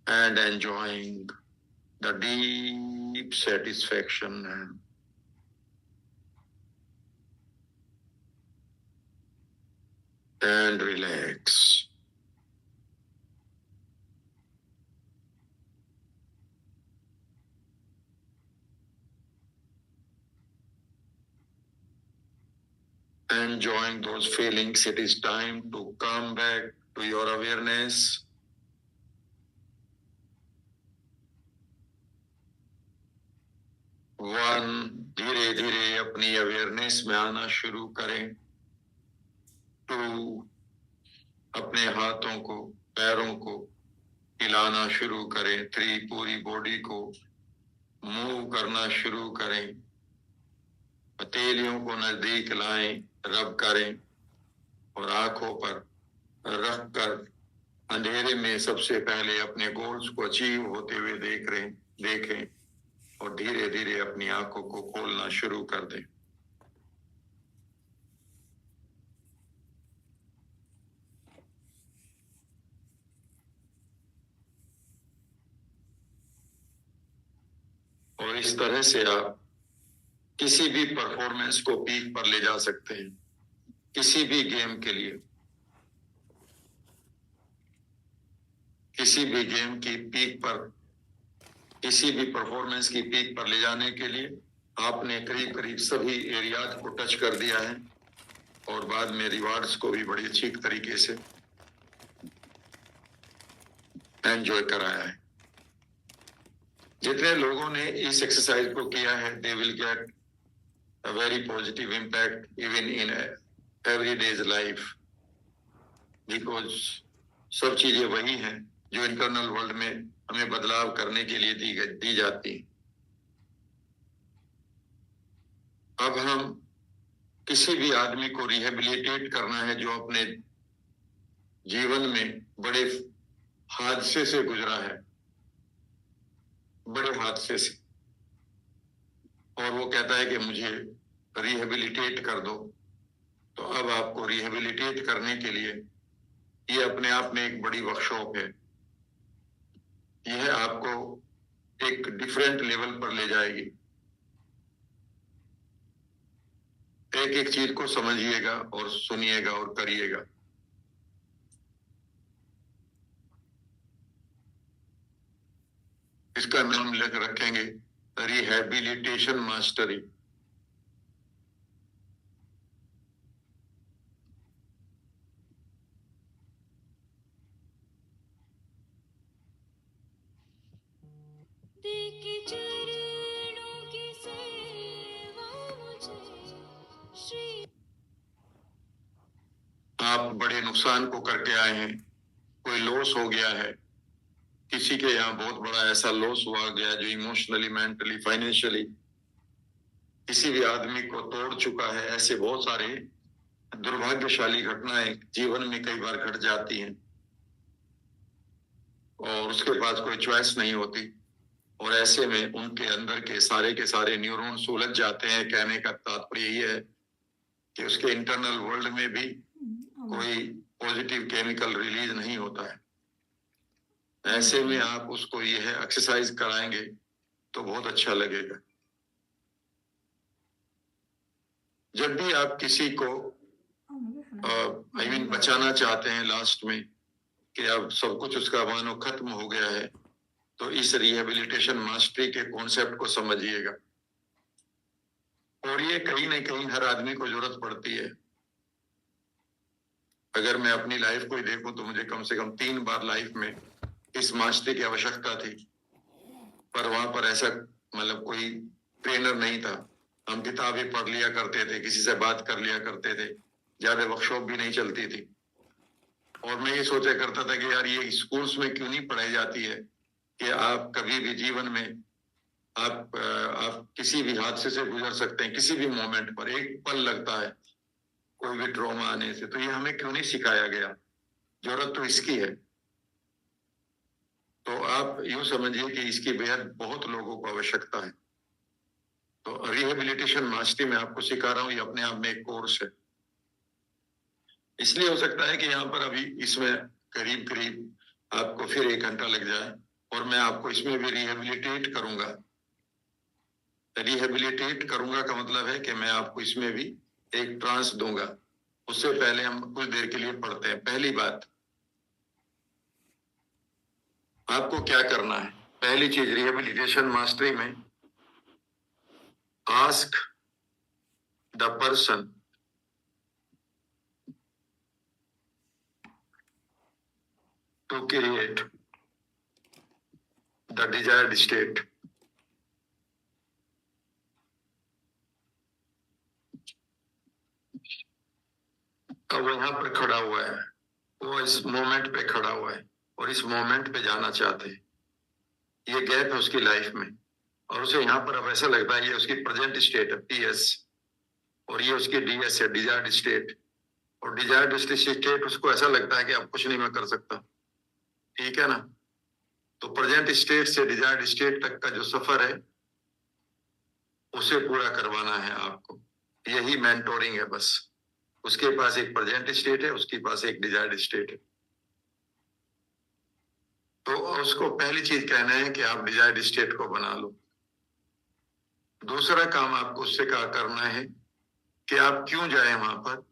and enjoying the deep satisfaction and relax. Enjoying those feelings, it is time to come back to your awareness. One, धीरे धीरे अपनी अवेयरनेस में आना शुरू करें। टू, अपने हाथों को, पैरों को हिलाना शुरू करें। थ्री, पूरी बॉडी को मूव करना शुरू करें। हथेलियों को नजदीक लाएं, रब करें और आंखों पर रखकर अंधेरे में सबसे पहले अपने गोल्स को अचीव होते हुए देखें और धीरे धीरे अपनी आंखों को खोलना शुरू कर दें। और इस तरह से आप किसी भी परफॉर्मेंस को पीक पर ले जा सकते हैं। किसी भी गेम के लिए, किसी भी गेम की पीक पर, किसी भी परफॉर्मेंस की पीक पर ले जाने के लिए आपने करीब करीब सभी एरियाज को टच कर दिया है और बाद में रिवार्ड्स को भी बड़ी अच्छी तरीके से एंजॉय कराया है। जितने लोगों ने इस एक्सरसाइज को किया है, they will get a very positive impact even in everyday's life, because सब चीजें वही हैं जो इंटरनल वर्ल्ड में हमें बदलाव करने के लिए दी जाती हैं। अब हम किसी भी आदमी को रिहेबिलिटेट करना है जो अपने जीवन में बड़े हादसे से गुजरा है, बड़े हादसे से, और वो कहता है कि मुझे रिहेबिलिटेट कर दो। तो अब आपको रिहेबिलिटेट करने के लिए ये अपने आप में एक बड़ी वर्कशॉप है। यह आपको एक डिफरेंट लेवल पर ले जाएगी। एक एक चीज को समझिएगा और सुनिएगा और करिएगा। इसका नाम रखेंगे रिहेबिलिटेशन मास्टरी। आप बड़े नुकसान को करके आए हैं, कोई लॉस हो गया है, किसी के यहाँ बहुत बड़ा ऐसा लॉस हुआ गया जो इमोशनली, मेंटली, फाइनेंशियली किसी भी आदमी को तोड़ चुका है। ऐसे बहुत सारे दुर्भाग्यशाली घटनाएं जीवन में कई बार घट जाती हैं और उसके पास कोई चॉइस नहीं होती, और ऐसे में उनके अंदर के सारे न्यूरॉन्स उलझ जाते हैं। कहने का तात्पर्य ये है कि उसके इंटरनल वर्ल्ड में भी कोई पॉजिटिव केमिकल रिलीज नहीं होता है। ऐसे में आप उसको यह एक्सरसाइज कराएंगे तो बहुत अच्छा लगेगा। जब भी आप किसी को बचाना चाहते हैं लास्ट में कि अब सब कुछ उसका मानो खत्म हो गया है, तो इस रिहेबिलिटेशन मास्टरी के कॉन्सेप्ट को समझिएगा। और ये कहीं ना कहीं हर आदमी को जरूरत पड़ती है। अगर मैं अपनी लाइफ को ही देखूं तो मुझे कम से कम 3 बार लाइफ में इस मास्टरी की आवश्यकता थी, पर वहां पर ऐसा मतलब कोई ट्रेनर नहीं था। हम किताबें पढ़ लिया करते थे, किसी से बात कर लिया करते थे, ज्यादा वर्कशॉप भी नहीं चलती थी। और मैं ये सोचा करता था कि यार ये स्कूल्स में क्यों नहीं पढ़ाई जाती है कि आप कभी भी जीवन में आप किसी भी हादसे से गुजर सकते हैं। किसी भी मोमेंट पर एक पल लगता है कोई भी ट्रॉमा आने से, तो ये हमें क्यों नहीं सिखाया गया? जरूरत तो इसकी है। तो आप यूं समझिए कि इसकी बेहद बहुत लोगों को आवश्यकता है। तो रिहेबिलिटेशन मास्टरी में आपको सिखा रहा हूं, ये अपने आप में एक कोर्स है। इसलिए हो सकता है कि यहाँ पर अभी इसमें करीब करीब आपको फिर 1 घंटा लग जाए, और मैं आपको इसमें भी रिहेबिलिटेट करूंगा। रिहेबिलिटेट करूंगा का मतलब है कि मैं आपको इसमें भी एक ट्रांस दूंगा। उससे पहले हम कुछ देर के लिए पढ़ते हैं। पहली बात, आपको क्या करना है? पहली चीज रिहेबिलिटेशन मास्टरी में, ask the person to create the desired state. अब वो यहाँ पर खड़ा हुआ है, वो इस मोमेंट पे खड़ा हुआ है और इस मोमेंट पे जाना चाहते हैं। ये गैप है उसकी लाइफ में, और उसे यहाँ पर अब ऐसा लगता है ये उसकी प्रेजेंट स्टेट है, पीएस, और ये उसकी डीएस है, डिजायर्ड स्टेट। और डिजायर्ड स्टेट उसको ऐसा लगता है कि अब कुछ नहीं मैं कर सकता। ठीक है ना? तो प्रेजेंट स्टेट से डिजायर्ड स्टेट तक का जो सफर है उसे पूरा करवाना है आपको। यही मेंटोरिंग है बस। उसके पास एक प्रेजेंट स्टेट है, उसके पास एक डिजायर्ड स्टेट है। तो उसको पहली चीज कहना है कि आप डिजायर्ड स्टेट को बना लो। दूसरा काम आपको उससे क्या करना है कि आप क्यों जाए वहां पर,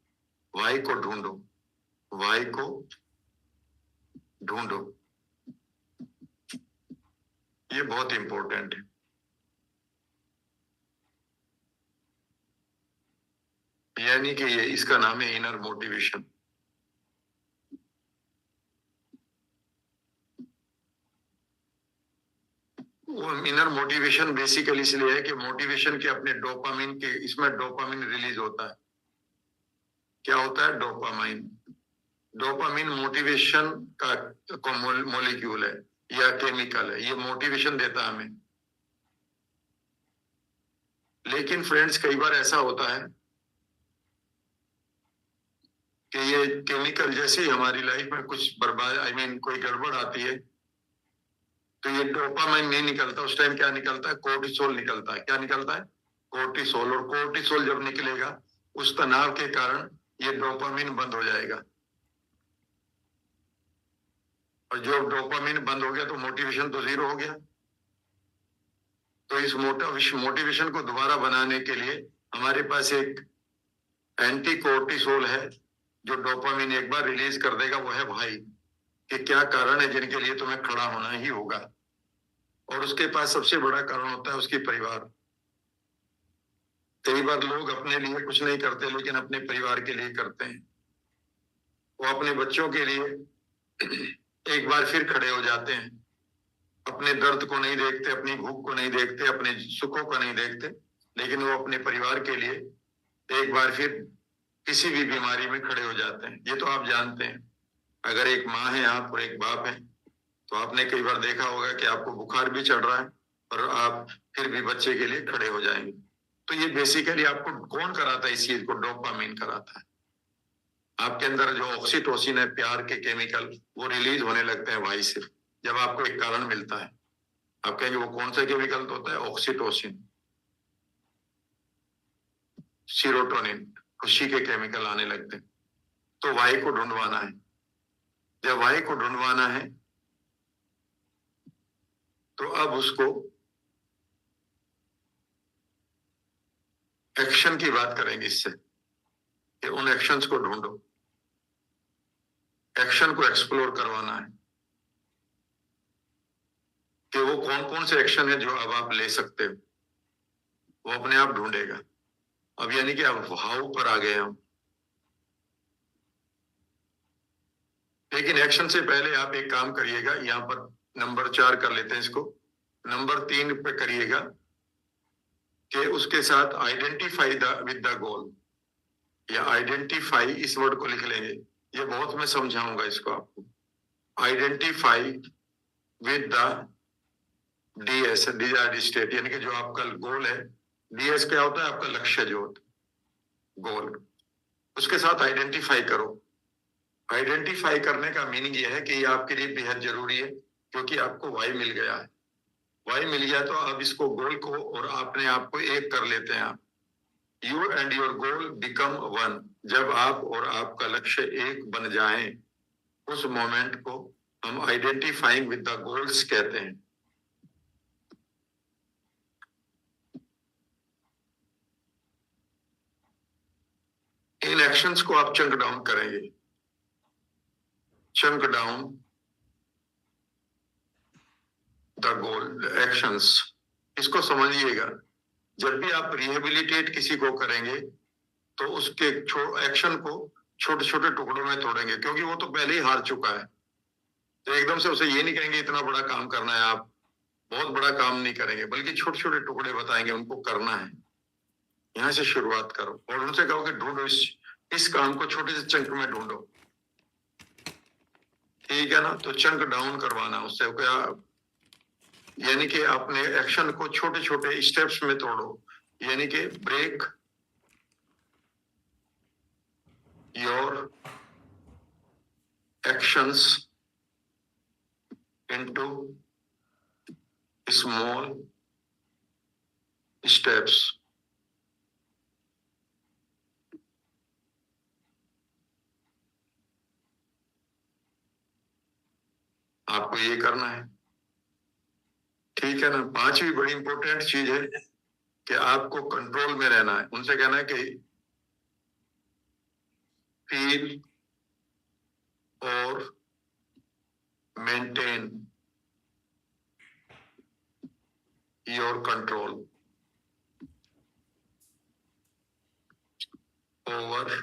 वाई को ढूंढो। वाई को ढूंढो, ये बहुत इंपॉर्टेंट है। यानी कि ये इसका नाम है इनर मोटिवेशन। वो इनर मोटिवेशन बेसिकली इसलिए है कि मोटिवेशन के अपने डोपामिन के, इसमें डोपामिन रिलीज होता है। क्या होता है? डोपामाइन। डोपामिन मोटिवेशन का मॉलिक्यूल है या केमिकल है, ये मोटिवेशन देता है हमें। लेकिन फ्रेंड्स, कई बार ऐसा होता है कि ये केमिकल जैसे ही हमारी लाइफ में कुछ बर्बाद, कोई गड़बड़ आती है, तो ये डोपामाइन नहीं निकलता। उस टाइम क्या निकलता है? कोर्टिसोल निकलता है। क्या निकलता है? कोर्टिसोल। और कोर्टिसोल जब निकलेगा, उस तनाव के कारण ये डोपामिन बंद हो जाएगा। और जो डोपामिन बंद हो गया तो मोटिवेशन तो जीरो हो गया। तो इस मोटिवेशन को दोबारा बनाने के लिए हमारे पास एक एंटी कोर्टिसोल है जो डोपामिन एक बार रिलीज कर देगा। वो है भाई कि क्या कारण है जिनके लिए तुम्हें खड़ा होना ही होगा। और उसके पास सबसे बड़ा कारण होता है उसके परिवार। कई बार लोग अपने लिए कुछ नहीं करते, लेकिन अपने परिवार के लिए करते हैं। वो अपने बच्चों के लिए एक बार फिर खड़े हो जाते हैं। अपने दर्द को नहीं देखते, अपनी भूख को नहीं देखते, अपने सुखों को नहीं देखते, लेकिन वो अपने परिवार के लिए एक बार फिर किसी भी बीमारी में खड़े हो जाते हैं। ये तो आप जानते हैं। अगर एक माँ है आप और एक बाप है, तो आपने कई बार देखा होगा कि आपको बुखार भी चढ़ रहा है और आप फिर भी बच्चे के लिए खड़े हो जाएंगे। तो ये बेसिकली आपको कौन कराता है? इस चीज को डोपामिन कराता है। आपके अंदर जो ऑक्सीटोसिन है, प्यार के केमिकल, वो रिलीज होने लगते हैं भाई से, जब आपको एक कारण मिलता है। आप कहेंगे वो कौन सा केमिकल होता है? ऑक्सीटोसिन, सीरोटोनिन, खुशी के केमिकल आने लगते हैं। तो वाई को ढूंढवाना है। जब वाई को ढूंढवाना है तो अब उसको एक्शन की बात करेंगे इससे, कि उन एक्शंस को ढूंढो। एक्शन को एक्सप्लोर करवाना है कि वो कौन कौन से एक्शन है जो अब आप ले सकते हो। वो अपने आप ढूंढेगा। अब यानी कि अब हाउ पर आ गए हम। लेकिन एक्शन से पहले आप एक काम करिएगा, यहाँ पर नंबर 4 कर लेते हैं इसको। नंबर 3 पे करिएगा कि उसके साथ आइडेंटिफाई विद द गोल, या आइडेंटिफाई, इस वर्ड को लिख लेंगे। ये बहुत मैं समझाऊंगा इसको आपको। Identify with the DS, desired state, यानी कि जो आपका गोल है। डीएस क्या होता है? आपका लक्ष्य जो होता है, गोल। उसके साथ आइडेंटिफाई करो। आइडेंटिफाई करने का मीनिंग ये है कि ये आपके लिए बेहद जरूरी है। क्योंकि आपको वाई मिल गया है। वाई मिल गया तो अब इसको गोल को और अपने आप को एक कर लेते हैं आप। You and your goal become one. जब आप और आपका लक्ष्य एक बन जाएं, उस मोमेंट को हम आइडेंटिफाइंग विद द गोल्स कहते हैं। इन एक्शंस को आप चंक डाउन करेंगे। Chunk down the goal actions, इसको समझिएगा। जब भी आप रिहेबिलिटेट किसी को करेंगे तो उसके एक्शन को छोटे छोटे टुकड़ों में तोड़ेंगे, क्योंकि वो तो पहले ही हार चुका है। तो एकदम से उसे ये नहीं कहेंगे इतना बड़ा काम करना है, आप बहुत बड़ा काम नहीं करेंगे, बल्कि छोटे छोटे टुकड़े बताएंगे उनको करना है। यहाँ से शुरुआत करो और उनसे कहो कि ढूंढो इस काम को छोटे से चंक में ढूंढो। ठीक है ना? तो चंक डाउन करवाना उससे क्या, यानी कि अपने एक्शन को छोटे छोटे स्टेप्स में तोड़ो, यानी कि break your actions into small steps। आपको ये करना है, ठीक है ना? पांचवी बड़ी इंपॉर्टेंट चीज है कि आपको कंट्रोल में रहना है। उनसे कहना है कि फील और maintain your control over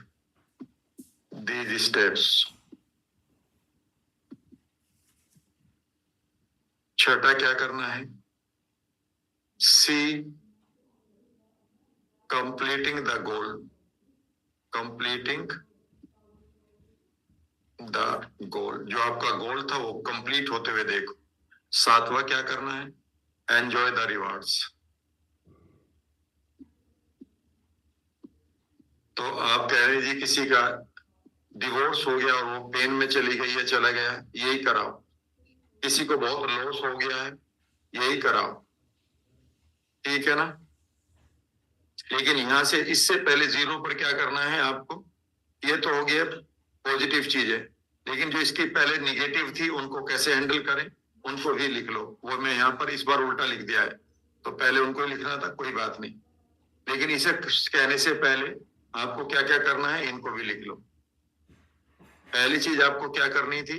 these steps. छठा क्या करना है? See completing the goal, completing the goal, जो आपका गोल था वो कंप्लीट होते हुए देखो। सातवां क्या करना है? Enjoy the rewards. तो आप कह रहे जी किसी का डिवोर्स हो गया और वो पेन में चली गई है, चला गया, यही कराओ। किसी को बहुत लॉस हो गया है, यही कराओ। ठीक है ना? लेकिन यहां से इससे पहले जीरो पर क्या करना है आपको? ये तो हो गया पॉजिटिव चीजें, लेकिन जो इसकी पहले निगेटिव थी उनको कैसे हैंडल करें, उनको भी लिख लो। वो मैं यहाँ पर इस बार उल्टा लिख दिया है, तो पहले उनको लिखना था, कोई बात नहीं। लेकिन इसे कहने से पहले आपको क्या क्या करना है इनको भी लिख लो। पहली चीज आपको क्या करनी थी?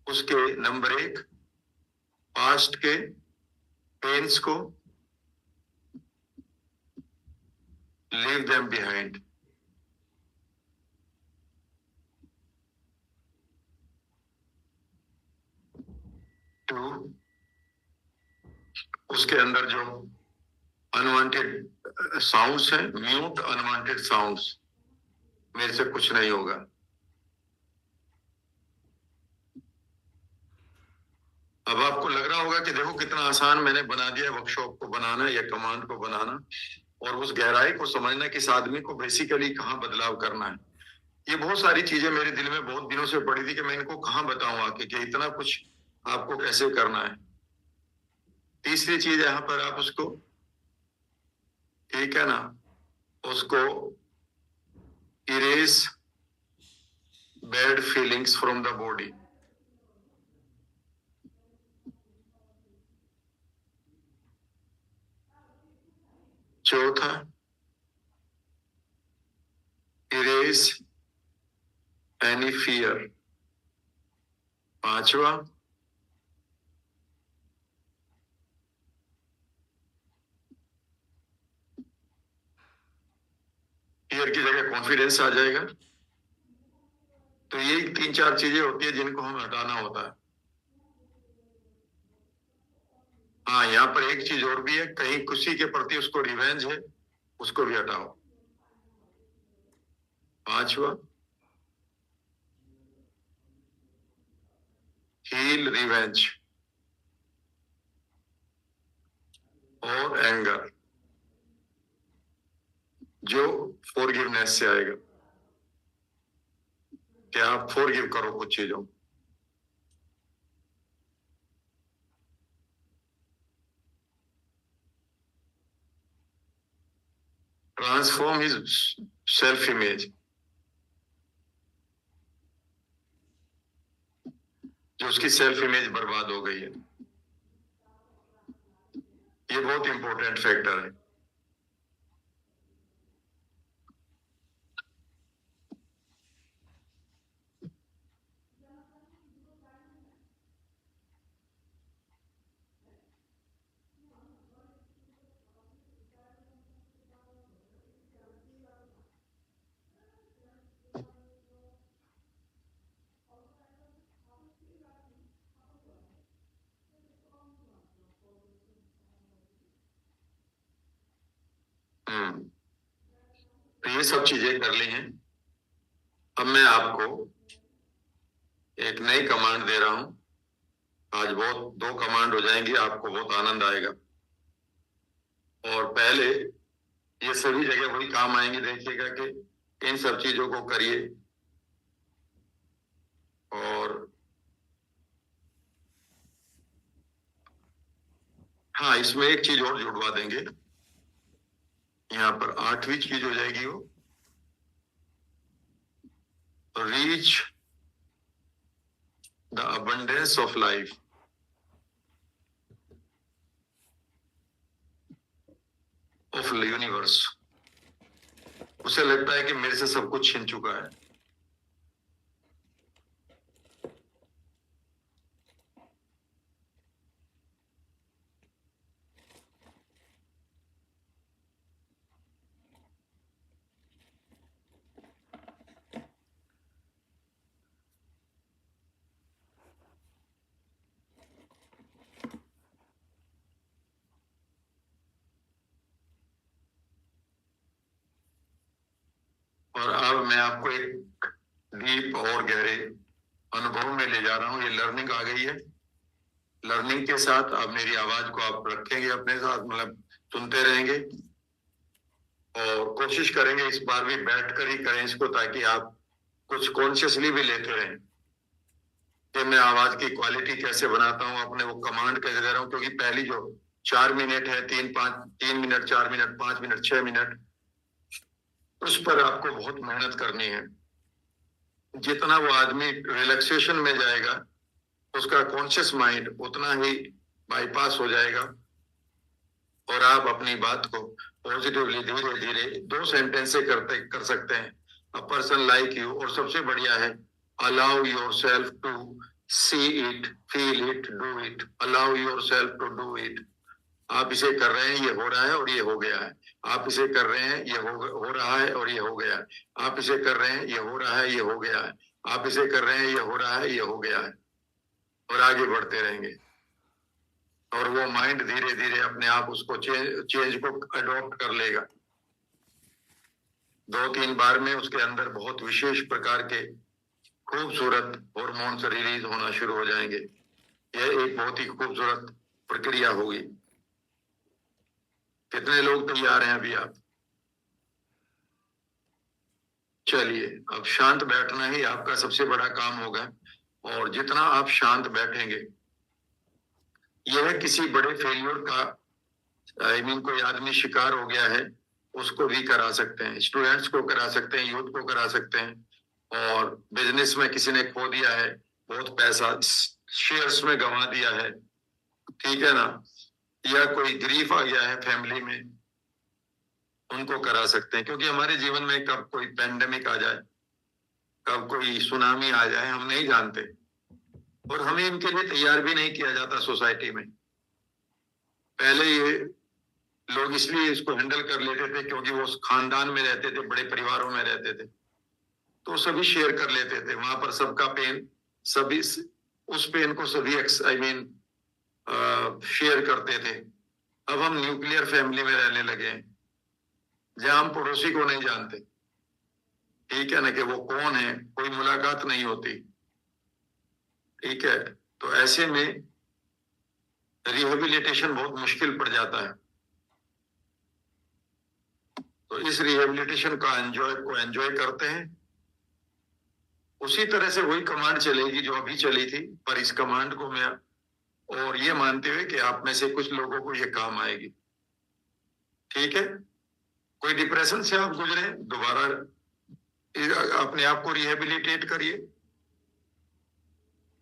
उसके नंबर 1, पास्ट के पेन्स को लीव देम बिहाइंड। टू, उसके अंदर जो अनवांटेड साउंड्स हैं, म्यूट अनवांटेड साउंड्स। मेरे से कुछ नहीं होगा। अब आपको लग रहा होगा कि देखो कितना आसान मैंने बना दिया वर्कशॉप को बनाना या कमांड को बनाना, और उस गहराई को समझना कि इस आदमी को बेसिकली कहाँ बदलाव करना है। ये बहुत सारी चीजें मेरे दिल में बहुत दिनों से पड़ी थी कि मैं इनको कहाँ बताऊं आके कि इतना कुछ आपको कैसे करना है। तीसरी चीज यहाँ पर आप उसको, ठीक है ना, उसको erase bad feelings from the body. चौथा, इरेज एनी फियर। पांचवा, फियर की जगह कॉन्फिडेंस आ जाएगा। तो ये 3-4 चीजें होती है जिनको हमें हटाना होता है। हाँ, यहाँ पर एक चीज और भी है, कहीं किसी के प्रति उसको रिवेंज है, उसको भी हटाओ। पांचवा, हील रिवेंज और एंगर, जो फॉरगिवनेस से आएगा कि आप फॉरगिव करो कुछ चीजों। ट्रांसफॉर्म हिज सेल्फ इमेज, जो उसकी सेल्फ इमेज बर्बाद हो गई है। ये बहुत इंपॉर्टेंट फैक्टर है। तो ये सब चीजें कर ली हैं। अब मैं आपको एक नई कमांड दे रहा हूं। आज बहुत 2 कमांड हो जाएंगी, आपको बहुत आनंद आएगा। और पहले ये सभी जगह वही काम आएंगे, देखिएगा कि इन सब चीजों को करिए। और हाँ, इसमें एक चीज और जुड़वा देंगे, यहाँ पर 8वीं चीज हो जाएगी वो, reach the abundance of life. Of universe. उसे लगता है कि मेरे से सब कुछ छीन चुका है। और अब मैं आपको एक डीप और गहरे अनुभव में ले जा रहा हूं। ये लर्निंग आ गई है। लर्निंग के साथ अब मेरी आवाज को आप रखेंगे अपने साथ, मतलब सुनते रहेंगे और कोशिश करेंगे इस बार भी बैठकर ही करें इसको, ताकि आप कुछ कॉन्शियसली भी लेते रहें कि मैं आवाज की क्वालिटी कैसे बनाता हूं, अपने वो कमांड कैसे दे रहा हूं। क्योंकि पहली जो 4 मिनट है, 3 मिनट, 4 मिनट, 5 मिनट, 6 मिनट, उस पर आपको बहुत मेहनत करनी है। जितना वो आदमी रिलैक्सेशन में जाएगा, उसका कॉन्शियस माइंड उतना ही बाईपास हो जाएगा और आप अपनी बात को पॉजिटिवली धीरे धीरे 2 सेंटेंस से कर सकते हैं। अ पर्सन लाइक यू, और सबसे बढ़िया है allow yourself to see it, feel it, do it. Allow yourself to do it. आप इसे कर रहे हैं, ये हो रहा है और ये हो गया है। आप इसे कर रहे हैं, ये हो रहा है और ये हो गया है। आप इसे कर रहे हैं, ये हो रहा है, ये हो गया है। आप इसे कर रहे हैं, ये हो रहा है, ये हो गया है। और आगे बढ़ते रहेंगे और वो माइंड धीरे धीरे अपने आप उसको चेंज को अडॉप्ट कर लेगा। 2-3 बार में उसके अंदर बहुत विशेष प्रकार के खूबसूरत हॉर्मोन्स रिलीज होना शुरू हो जाएंगे। यह एक बहुत ही खूबसूरत प्रक्रिया होगी। कितने लोग तैयार हैं अभी आप? चलिए, अब शांत बैठना ही आपका सबसे बड़ा काम होगा। और जितना आप शांत बैठेंगे, यह किसी बड़े फेलियर का कोई आदमी शिकार हो गया है, उसको भी करा सकते हैं, स्टूडेंट्स को करा सकते हैं, यूथ को करा सकते हैं। और बिजनेस में किसी ने खो दिया है, बहुत पैसा शेयर्स में गंवा दिया है, ठीक है ना, या कोई ग्रीफ आ गया है फैमिली में, उनको करा सकते हैं। क्योंकि हमारे जीवन में कब कोई पेंडेमिक आ जाए, कब कोई सुनामी आ जाए, हम नहीं जानते। और हमें इनके लिए तैयार भी नहीं किया जाता सोसाइटी में। पहले ये लोग इसलिए इसको हैंडल कर लेते थे क्योंकि वो उस खानदान में रहते थे, बड़े परिवारों में रहते थे, तो सभी शेयर कर लेते थे। वहां पर सबका पेन, सभी उस पेन को सभी शेयर करते थे। अब हम न्यूक्लियर फैमिली में रहने लगे हैं, जहां हम पड़ोसी को नहीं जानते, ठीक है ना, कि वो कौन है, कोई मुलाकात नहीं होती, ठीक है। तो ऐसे में रिहेबिलिटेशन बहुत मुश्किल पड़ जाता है। तो इस रिहेबिलिटेशन का एंजॉय करते हैं। उसी तरह से वही कमांड चलेगी जो अभी चली थी, पर इस कमांड को मैं, और ये मानते हुए कि आप में से कुछ लोगों को ये काम आएगी, ठीक है। कोई डिप्रेशन से आप गुजरे, दोबारा अपने आप को रिहेबिलिटेट करिए।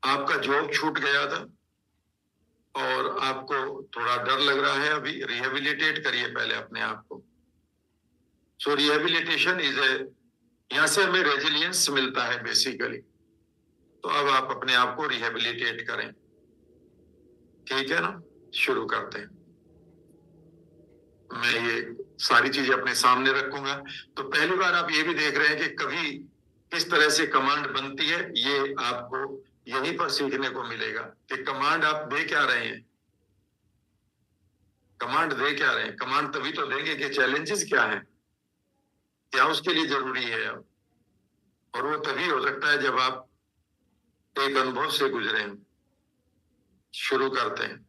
आपका जॉब छूट गया था और आपको थोड़ा डर लग रहा है, अभी रिहेबिलिटेट करिए पहले अपने आप को। सो रिहेबिलिटेशन इज ए, यहां से हमें रेजिलियंस मिलता है बेसिकली। तो अब आप अपने आप को रिहेबिलिटेट करें, ठीक है ना? शुरू करते हैं। मैं ये सारी चीजें अपने सामने रखूंगा। तो पहली बार आप ये भी देख रहे हैं कि कभी किस तरह से कमांड बनती है, ये आपको यहीं पर सीखने को मिलेगा कि कमांड आप दे क्या रहे हैं। कमांड दे क्या रहे हैं? कमांड तभी तो देंगे कि चैलेंजेस क्या है, क्या उसके लिए जरूरी है अब। और वो तभी हो सकता है जब आप एक अनुभव से गुजरे हैं। शुरू करते हैं।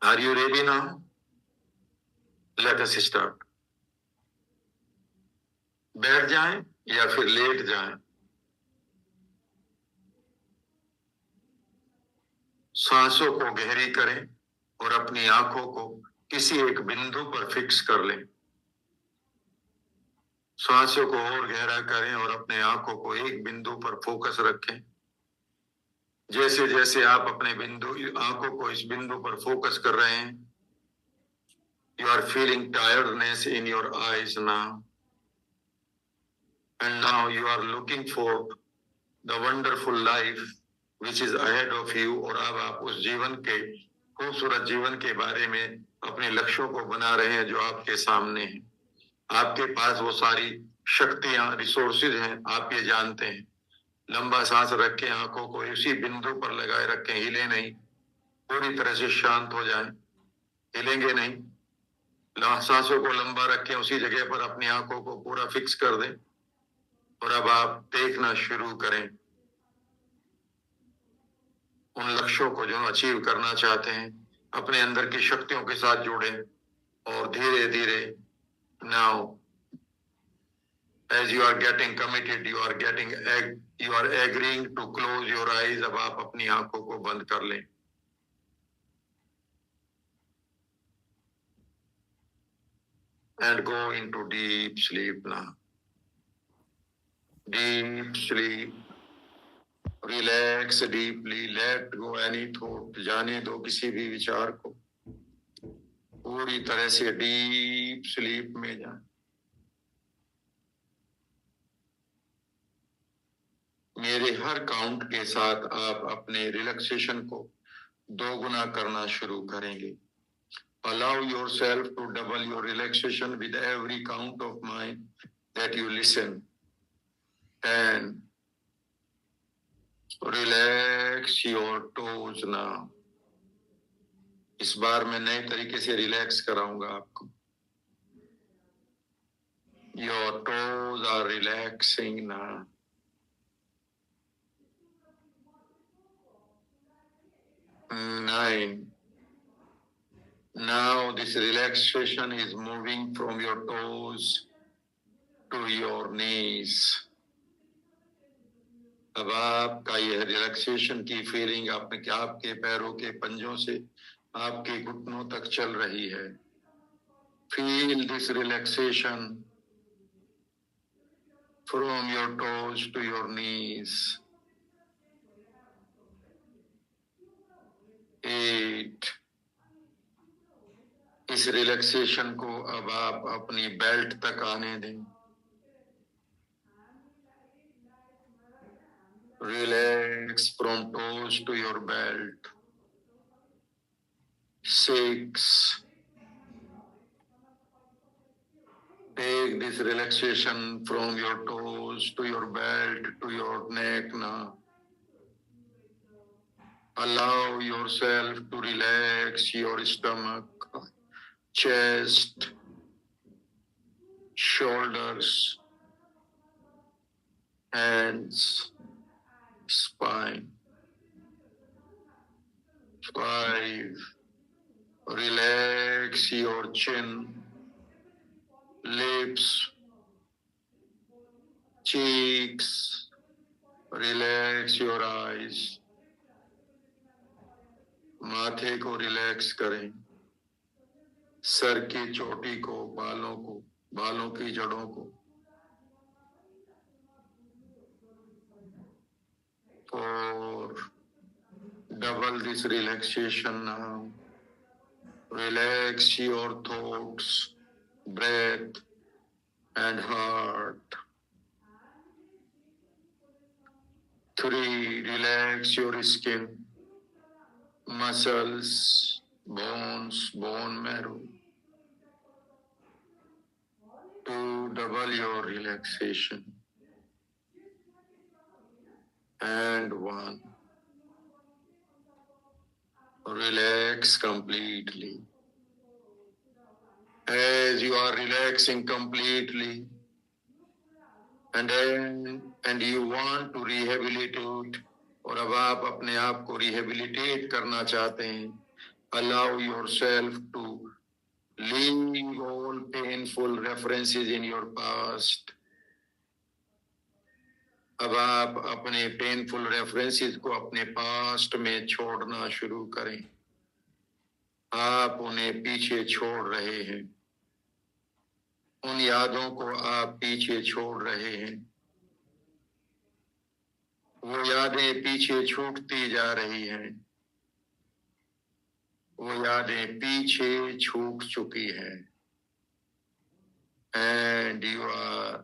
Are you ready now? Let us start. बैठ जाएं या फिर लेट जाएं। सांसों को गहरी करें और अपनी आंखों को किसी एक बिंदु पर फिक्स कर लें। सांसों को और गहरा करें और अपने आंखों को एक बिंदु पर फोकस रखें। जैसे जैसे आप अपने आंखों को इस बिंदु पर फोकस कर रहे हैं, you are feeling tiredness in your eyes now, and now you are looking for the wonderful life which is ahead of you. और अब आप उस जीवन के, खूबसूरत जीवन के बारे में अपने लक्ष्यों को बना रहे हैं जो आपके सामने है। आपके पास वो सारी शक्तियां, रिसोर्सेज हैं, आप ये जानते हैं। लंबा सांस रख के आंखों को इसी बिंदु पर लगाए रखें, हिले नहीं, पूरी तरह से शांत हो जाएं, हिलेंगे नहीं। सांसों को लंबा रखें, उसी जगह पर अपनी आंखों को पूरा फिक्स कर दें और अब आप देखना शुरू करें उन लक्ष्यों को जो अचीव करना चाहते हैं। अपने अंदर की शक्तियों के साथ जोड़ें और धीरे धीरे now as you are getting committed, you are agreeing to close your eyes। अब आप अपनी आंखों को बंद कर लें। And go into deep sleep now। Deep sleep। Relax deeply, let go any thought। जाने दो किसी भी विचार को, पूरी तरह से डीप स्लीप में जाए। मेरे हर काउंट के साथ आप अपने रिलैक्सेशन को दोगुना करना शुरू करेंगे। Allow yourself to double your relaxation with every count of mine that you listen, and relax your toes now। इस बार मैं नए तरीके से रिलैक्स कराऊंगा आपको। Your toes are relaxing now। Nine। Now this relaxation is moving from your toes to your knees। अब आपका यह रिलैक्सेशन की फीलिंग आपके पैरों के पंजों से आपके घुटनों तक चल रही है। Feel this relaxation from your toes to your knees। 8। इस रिलैक्सेशन को अब आप अपनी बेल्ट तक आने दें। Relax from toes to your belt। 6। Take this relaxation from your toes to your belt to your neck now। Allow yourself to relax your stomach, chest, shoulders, hands, spine। 5। Relax your chin, lips, cheeks, relax your eyes। माथे को रिलैक्स करें। सर की चोटी को, बालों की जड़ों को। और double this relaxation now. Relax your thoughts, breath, and heart. 3, relax your skin, muscles, bones, bone marrow. 2, double your relaxation. And 1, relax completely. As you are relaxing completely, and you want to rehabilitate, और अब आप अपने आप को रिहेबिलिटेट करना चाहते हैं, allow yourself to leave all painful references in your past. अब आप अपने पेनफुल रेफरेंसेस को अपने पास्ट में छोड़ना शुरू करें। आप उन्हें पीछे छोड़ रहे हैं, उन यादों को आप पीछे छोड़ रहे हैं। वो यादें पीछे छूटती जा रही हैं, वो यादें पीछे छूट चुकी हैं। And you are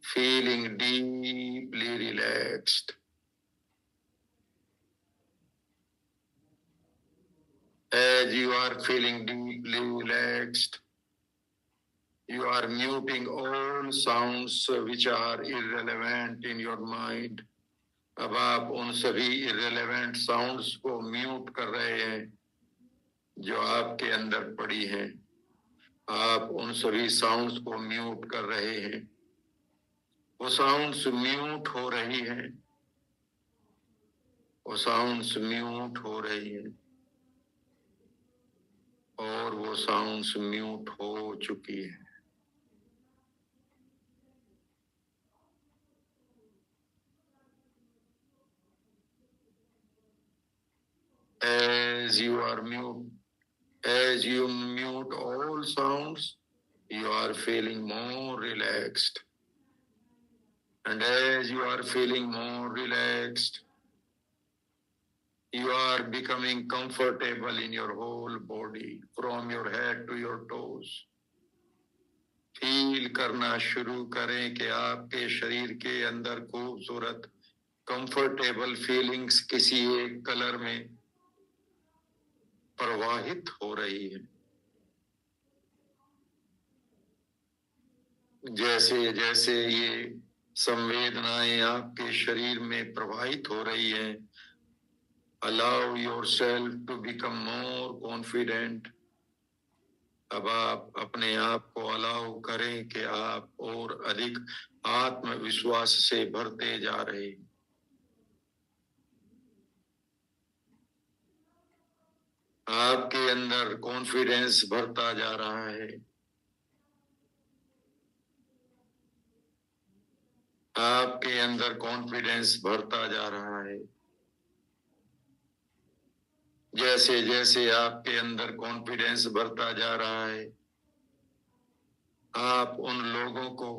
feeling deeply relaxed. As you are feeling deeply relaxed, you are muting all sounds which are irrelevant in your mind. अब आप उन सभी irrelevant sounds को म्यूट कर रहे हैं जो आपके अंदर पड़ी हैं। आप उन सभी साउंड्स को म्यूट कर रहे हैं। वो साउंड्स म्यूट हो रही हैं, वो साउंड्स म्यूट हो रही हैं, और वो साउंड्स म्यूट हो चुकी है। As you mute all sounds, you are feeling more relaxed. And as you are feeling more relaxed, you are becoming comfortable in your whole body, from your head to your toes. Feel करना शुरू करें कि आपके शरीर के अंदर खूबसूरत कंफर्टेबल फीलिंग्स किसी एक कलर में प्रवाहित हो रही है। जैसे जैसे ये संवेदनाएं आपके शरीर में प्रवाहित हो रही हैं, allow yourself to become more confident. अब आप अपने आप को अलाउ करें कि आप और अधिक आत्मविश्वास से भरते जा रहे हैं। आपके अंदर कॉन्फिडेंस भरता जा रहा है। आपके अंदर कॉन्फिडेंस भरता जा रहा है। जैसे जैसे आपके अंदर कॉन्फिडेंस बढ़ता जा रहा है, आप उन लोगों को,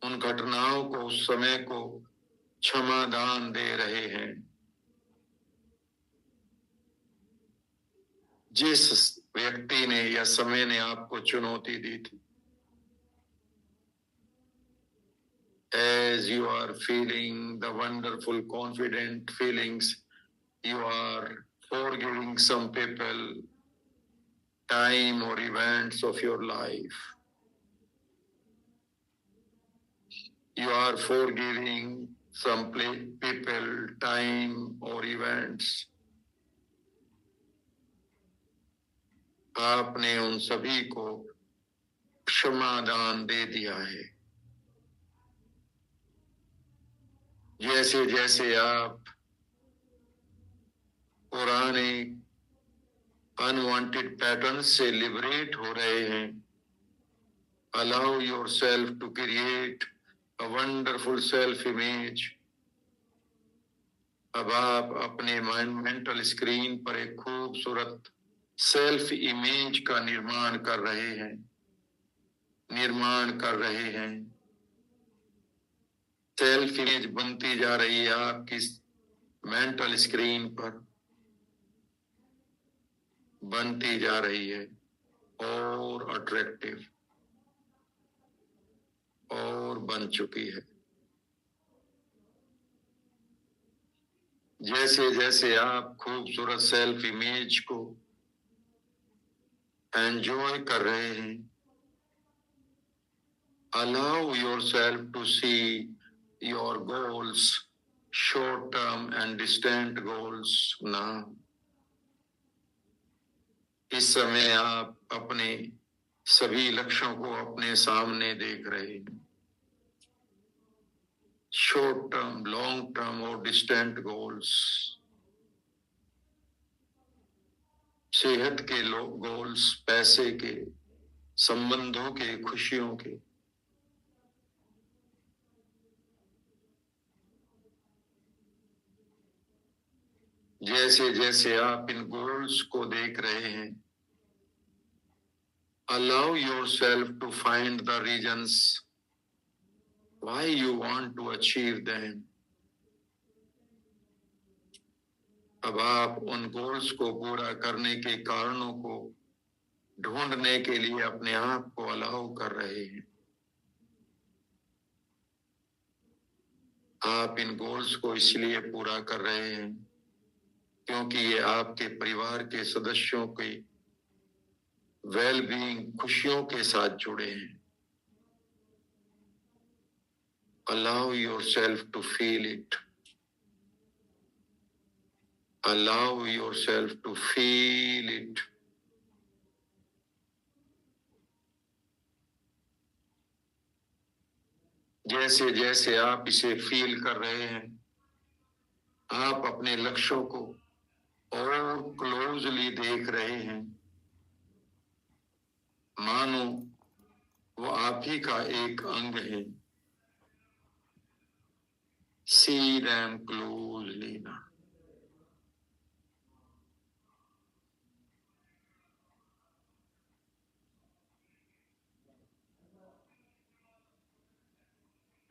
उन घटनाओं को, उस समय को क्षमादान दे रहे हैं जिस व्यक्ति ने या समय ने आपको चुनौती दी थी। As you are feeling the wonderful, confident feelings, you are forgiving some people, time or events of your life. You are forgiving some people, time or events. आपने उन सभी को क्षमादान दे दिया है। जैसे जैसे आप पुराने अनवांटेड पैटर्न से लिबरेट हो रहे हैं, allow yourself to create a wonderful self image. अब आप अपने मेंटल स्क्रीन पर एक खूबसूरत सेल्फ इमेज का निर्माण कर रहे हैं। सेल्फ इमेज बनती जा रही है आपकी मेंटल स्क्रीन पर, बनती जा रही है और अट्रैक्टिव और बन चुकी है। जैसे जैसे आप खूबसूरत सेल्फ इमेज को एंजॉय कर रहे हैं, allow yourself to see your goals, short term and distant goals now. इस समय आप अपने सभी लक्ष्यों को अपने सामने देख रहे हैं, शॉर्ट टर्म, लॉन्ग टर्म और डिस्टेंट गोल्स। सेहत के गोल्स, पैसे के, संबंधों के, खुशियों के। जैसे जैसे आप इन गोल्स को देख रहे हैं, allow yourself to find the reasons why you want to achieve them. अब आप उन गोल्स को पूरा करने के कारणों को ढूंढने के लिए अपने आप को अलाउ कर रहे हैं। आप इन गोल्स को इसलिए पूरा कर रहे हैं क्योंकि ये आपके परिवार के सदस्यों के वेलबींग, खुशियों के साथ जुड़े हैं। Allow yourself to feel it. Allow yourself to feel it. जैसे जैसे आप इसे फील कर रहे हैं, आप अपने लक्ष्यों को और क्लोजली देख रहे हैं, मानो वो आप ही का एक अंग है। See them closely now.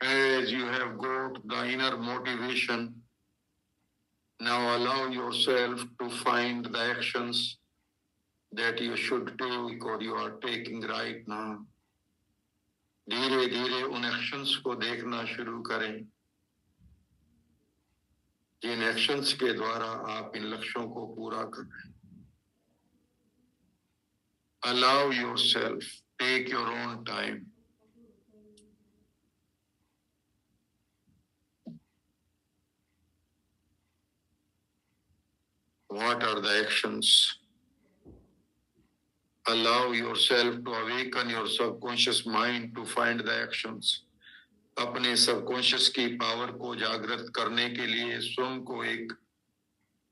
As you have got the inner motivation, now allow yourself to find the actions that you should take or you are taking right now. धीरे धीरे उन एक्शंस को देखना शुरू करें जिन एक्शंस के द्वारा आप इन लक्ष्यों को पूरा कर रहे हैं। Allow yourself, take your own time. What are the actions? Allow yourself to awaken your subconscious mind to find the actions. अपने सबकॉन्शियस की पावर को जागृत करने के लिए स्वयं को एक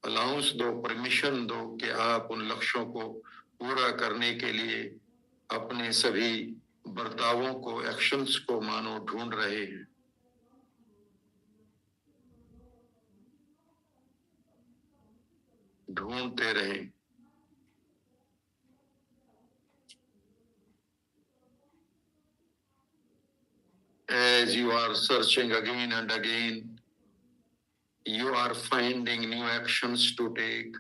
अलाउंस दो, परमिशन दो कि आप उन लक्ष्यों को पूरा करने के लिए अपने सभी बर्तावों को, एक्शंस को मानो ढूंढ रहे हैं। ढूंढते रहें। As you are searching again and again, you are finding new actions to take.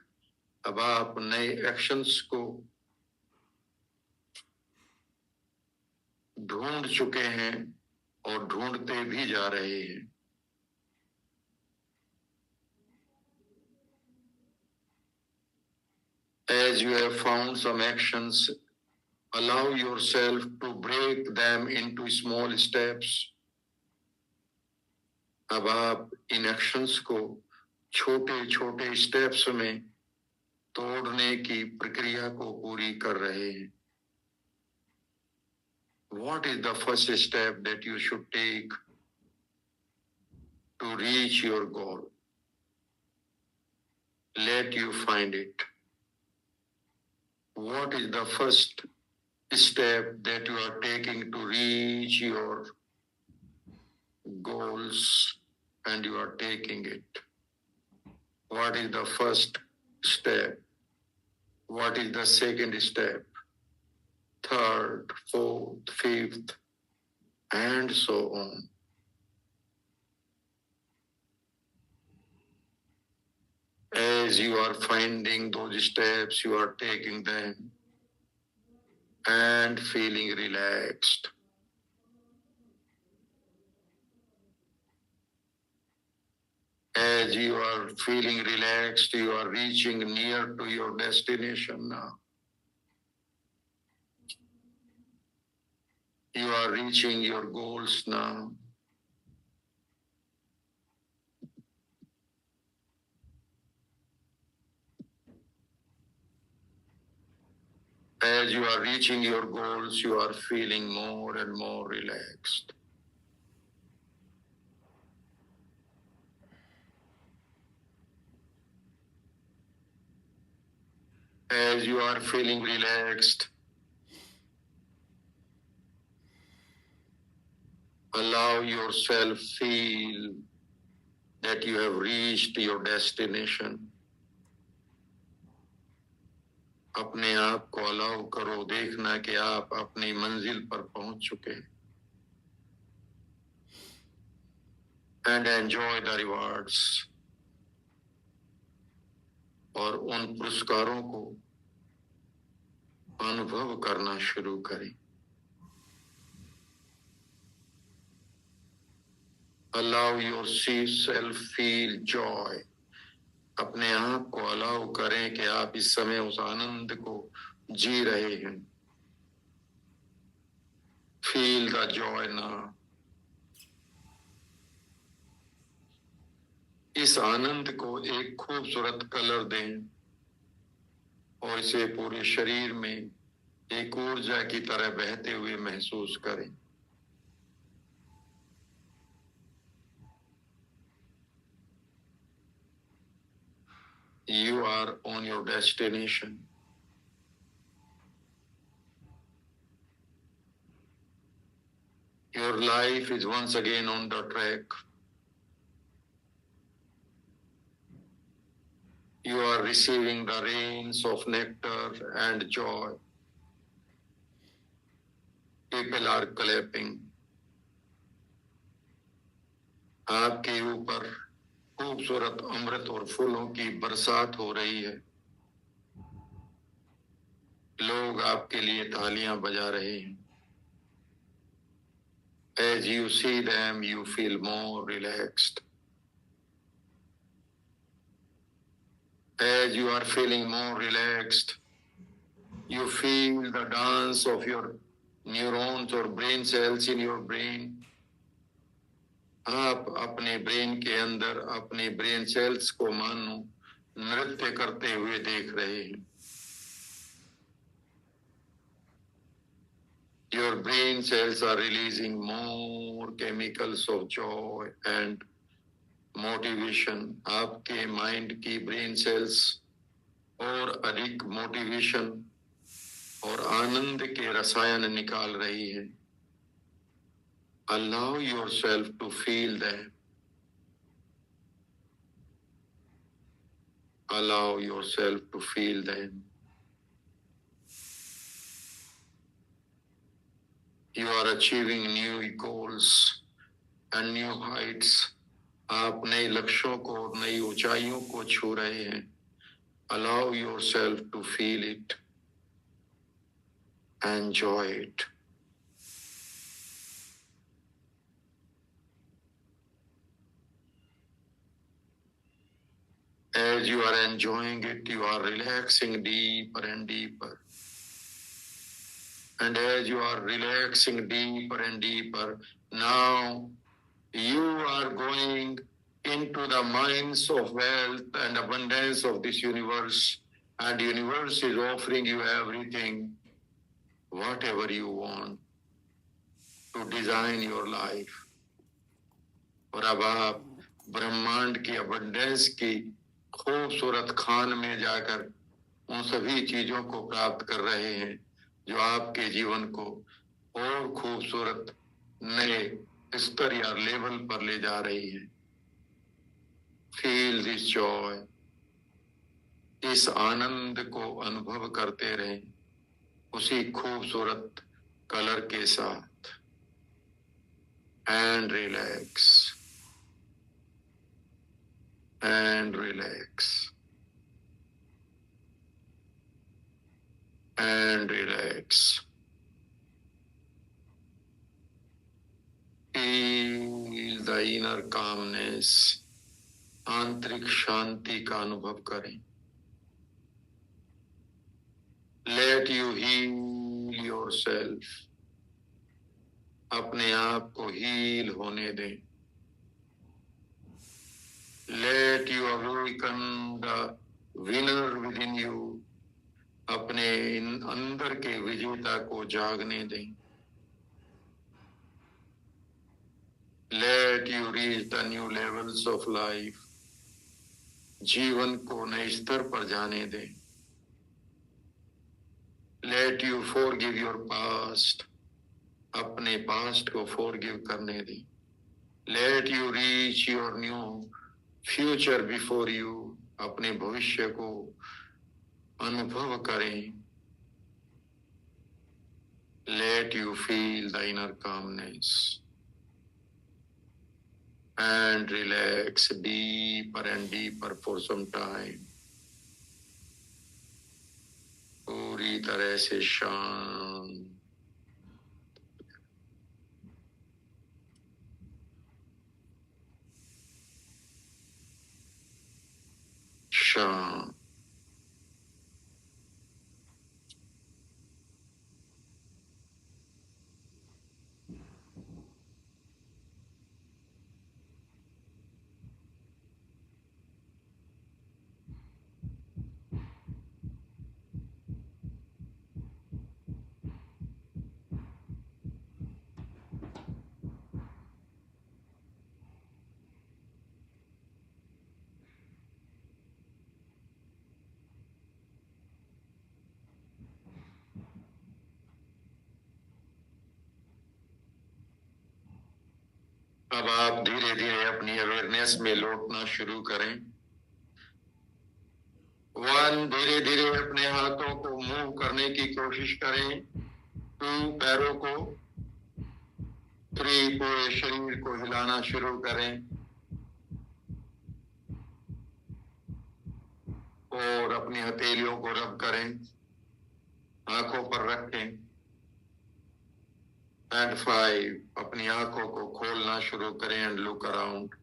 अब आप नए एक्शंस को ढूंढ चुके हैं और ढूंढते भी जा रहे हैं। As you have found some actions, allow yourself to break them into small steps. अब आप इन एक्शंस को छोटे छोटे स्टेप्स में तोड़ने की प्रक्रिया को पूरी कर रहे हैं। What is the first step that you should take to reach your goal? Let you find it. What is the first step that you are taking to reach your goals and you are taking it? What is the first step? what is the second step, third, fourth, fifth, and so on. As you are finding those steps, you are taking them and feeling relaxed. As you are feeling relaxed, you are reaching near to your destination now. You are reaching your goals now. As you are reaching your goals, you are feeling more and more relaxed. As you are feeling relaxed, allow yourself feel that you have reached your destination. अपने आप को अलाउ करो, देखना कि आप अपनी मंजिल पर पहुंच चुके हैं. And enjoy the rewards. और उन पुरस्कारों को अनुभव करना शुरू करें. Allow yourself feel joy. अपने आप को अलाउ करें कि आप इस समय उस आनंद को जी रहे हैं. Feel the joy now. इस आनंद को एक खूबसूरत कलर दें और इसे पूरे शरीर में एक ऊर्जा की तरह बहते हुए महसूस करें. You are on your destination. Your life is once again on the track. You are receiving the rains of nectar and joy. People are clapping. आपके ऊपर खूबसूरत अमृत और फूलों की बरसात हो रही है. लोग आपके लिए तालियां बजा रहे हैं. As you see them, you feel more relaxed. As you are feeling more relaxed, you feel the dance of your neurons or brain cells in your brain. आप अपने ब्रेन के अंदर अपने ब्रेन सेल्स को मानो नृत्य करते हुए देख रहे हैं. Your brain cells are releasing more chemicals of joy and motivation. आपके माइंड की ब्रेन सेल्स और अधिक मोटिवेशन और आनंद के रसायन निकाल रही है. Allow yourself to feel them. Allow yourself to feel them. You are achieving new goals and new heights. आप नए लक्ष्यों को और नई ऊंचाइयों को छू रहे हैं. Allow yourself to feel it. Enjoy it. As you are enjoying it, you are relaxing deeper and deeper. And as you are relaxing deeper and deeper, now you are going into the mines of wealth and abundance of this universe. And the universe is offering you everything, whatever you want to design your life. और अब आप ब्रह्मांड की अबंडेंस की खूबसूरत खान में जाकर उन सभी चीजों को प्राप्त कर रहे हैं जो आपके जीवन को और खूबसूरत नए स्तर या लेवल पर ले जा रही है. Feel this Joy. इस आनंद को अनुभव करते रहें उसी खूबसूरत कलर के साथ। And relax and relax and relax. Feel the inner calmness, आंतरिक शांति का अनुभव करें। लेट यू हील योरसेल्फ, अपने आप को हील होने दें। Let you awaken the winner with in you, अपने अंदर के विजेता को जागने दें। Let you reach the new levels of life, जीवन को नए स्तर पर जाने दें। Let you forgive your past, अपने पास्ट को फॉरगिव करने दें। Let you reach your new future before you, अपने भविष्य को अनुभव करें। Let you feel the inner calmness and relax deeper and deeper for some time। पूरी तरह से शांत, शांत। अब आप धीरे धीरे अपनी अवेयरनेस में लौटना शुरू करें। धीरे धीरे अपने हाथों को मूव करने की कोशिश करें। 2 पैरों को, 3 पूरे शरीर को हिलाना शुरू करें और अपनी हथेलियों को रब करें, आंखों पर रखें। एंड 5, अपनी आंखों को खोलना शुरू करें एंड लुक अराउंड।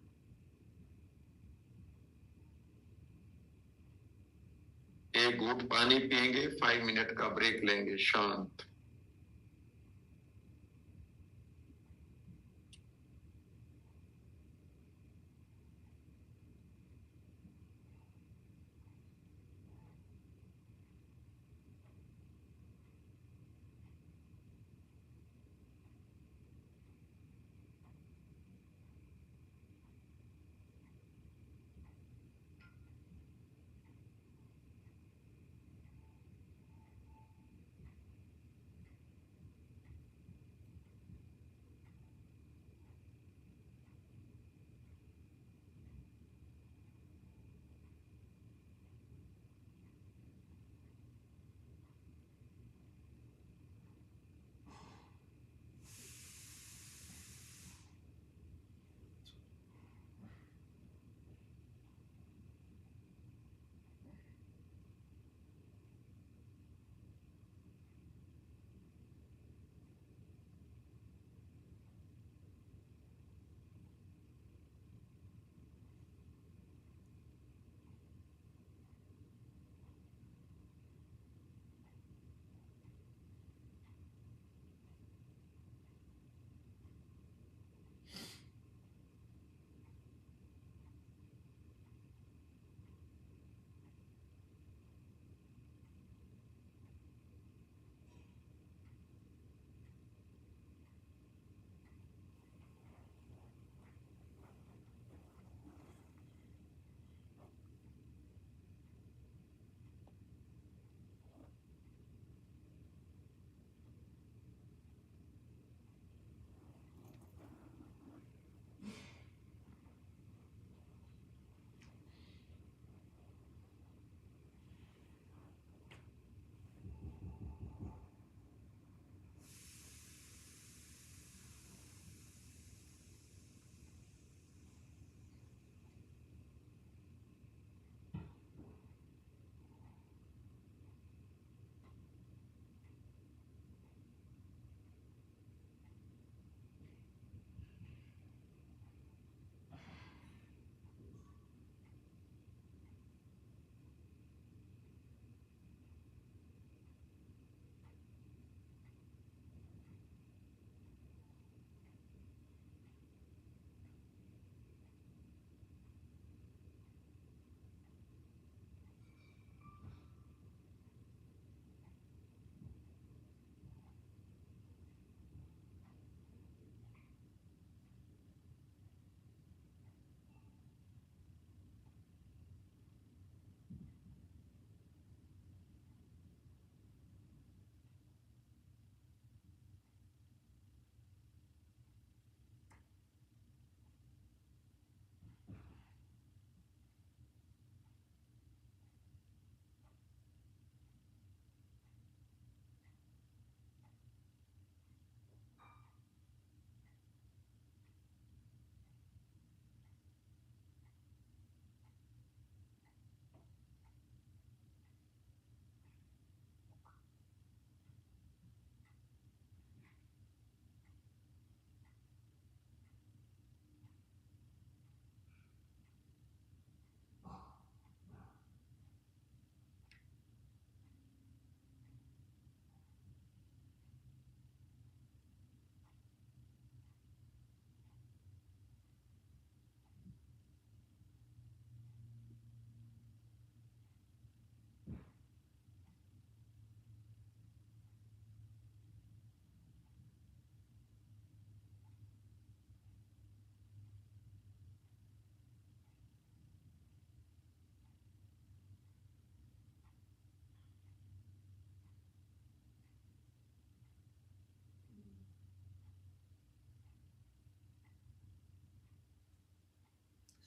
एक घूंट पानी पिएंगे, 5 मिनट का ब्रेक लेंगे, शांत।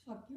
सत्य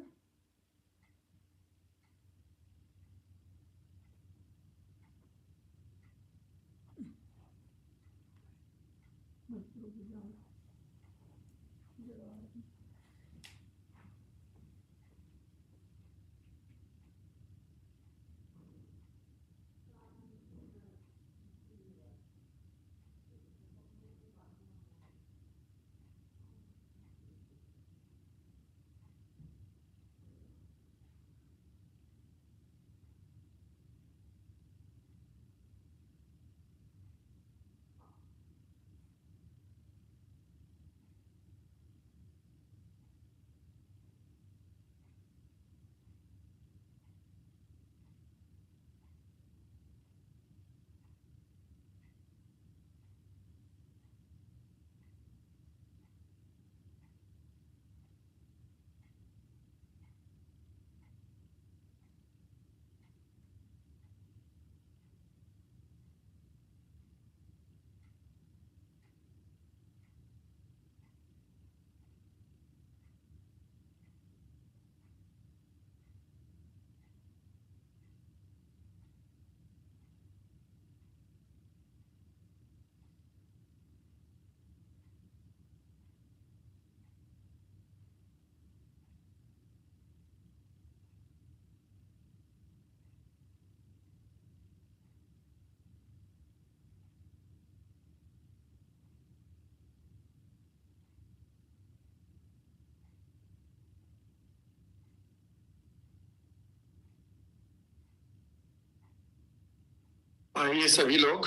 ये सभी लोग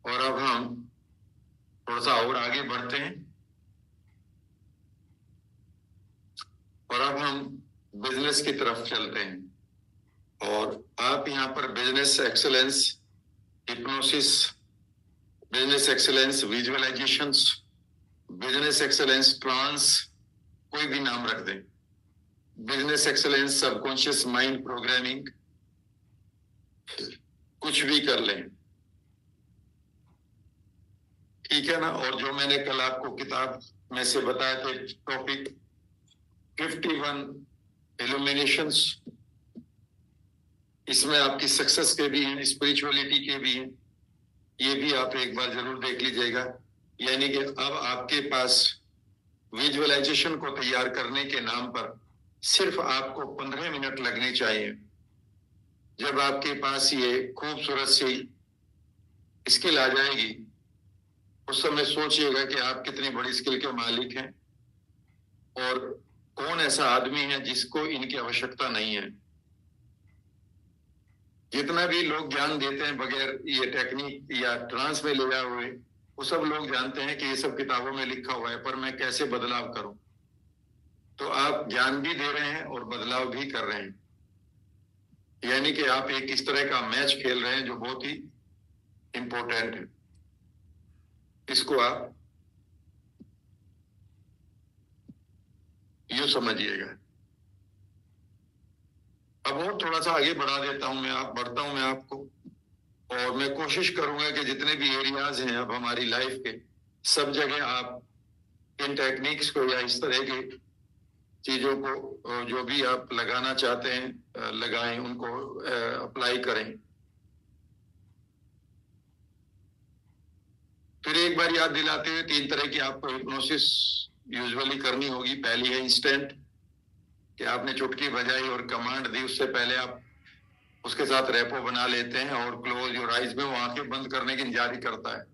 और अब हम थोड़ा सा और आगे बढ़ते हैं और अब हम बिजनेस की तरफ चलते हैं। और आप यहाँ पर business excellence hypnosis, business excellence visualisations, business excellence trance, कोई भी नाम रख दें, business excellence subconscious mind programming, कुछ भी कर लें, ठीक है ना। और जो मैंने कल आपको किताब में से बताया थे टॉपिक 51 इल्यूमिनेशंस, इसमें आपकी सक्सेस के भी हैं, स्पिरिचुअलिटी के भी हैं, ये भी आप एक बार जरूर देख लीजिएगा। यानी कि अब आपके पास विजुअलाइजेशन को तैयार करने के नाम पर सिर्फ आपको 15 मिनट लगने चाहिए। जब आपके पास ये खूबसूरत सी स्किल आ जाएगी, उस समय सोचिएगा कि आप कितनी बड़ी स्किल के मालिक हैं और कौन ऐसा आदमी है जिसको इनकी आवश्यकता नहीं है। जितना भी लोग ज्ञान देते हैं बगैर ये टेक्निक या ट्रांस में ले जाए हुए, वो सब लोग जानते हैं कि ये सब किताबों में लिखा हुआ है, पर मैं कैसे बदलाव करूं। तो आप ज्ञान भी दे रहे हैं और बदलाव भी कर रहे हैं, यानी कि आप एक इस तरह का मैच खेल रहे हैं जो बहुत ही इंपॉर्टेंट है। इसको आप यूं समझिएगा। अब और थोड़ा सा आगे बढ़ा देता हूं बढ़ता हूं मैं आपको, और मैं कोशिश करूंगा कि जितने भी एरियाज हैं अब हमारी लाइफ के, सब जगह आप इन टेक्निक्स को या इस तरह की चीजों को जो भी आप लगाना चाहते हैं लगाएं, उनको अप्लाई करें। फिर एक बार याद दिलाते हुए, 3 तरह की आपको हिप्नोसिस यूजुअली करनी होगी। पहली है इंस्टेंट, कि आपने चुटकी बजाई और कमांड दी, उससे पहले आप उसके साथ रेपो बना लेते हैं और क्लोज योर आइज में वो आंखें बंद करने की जारी करता है।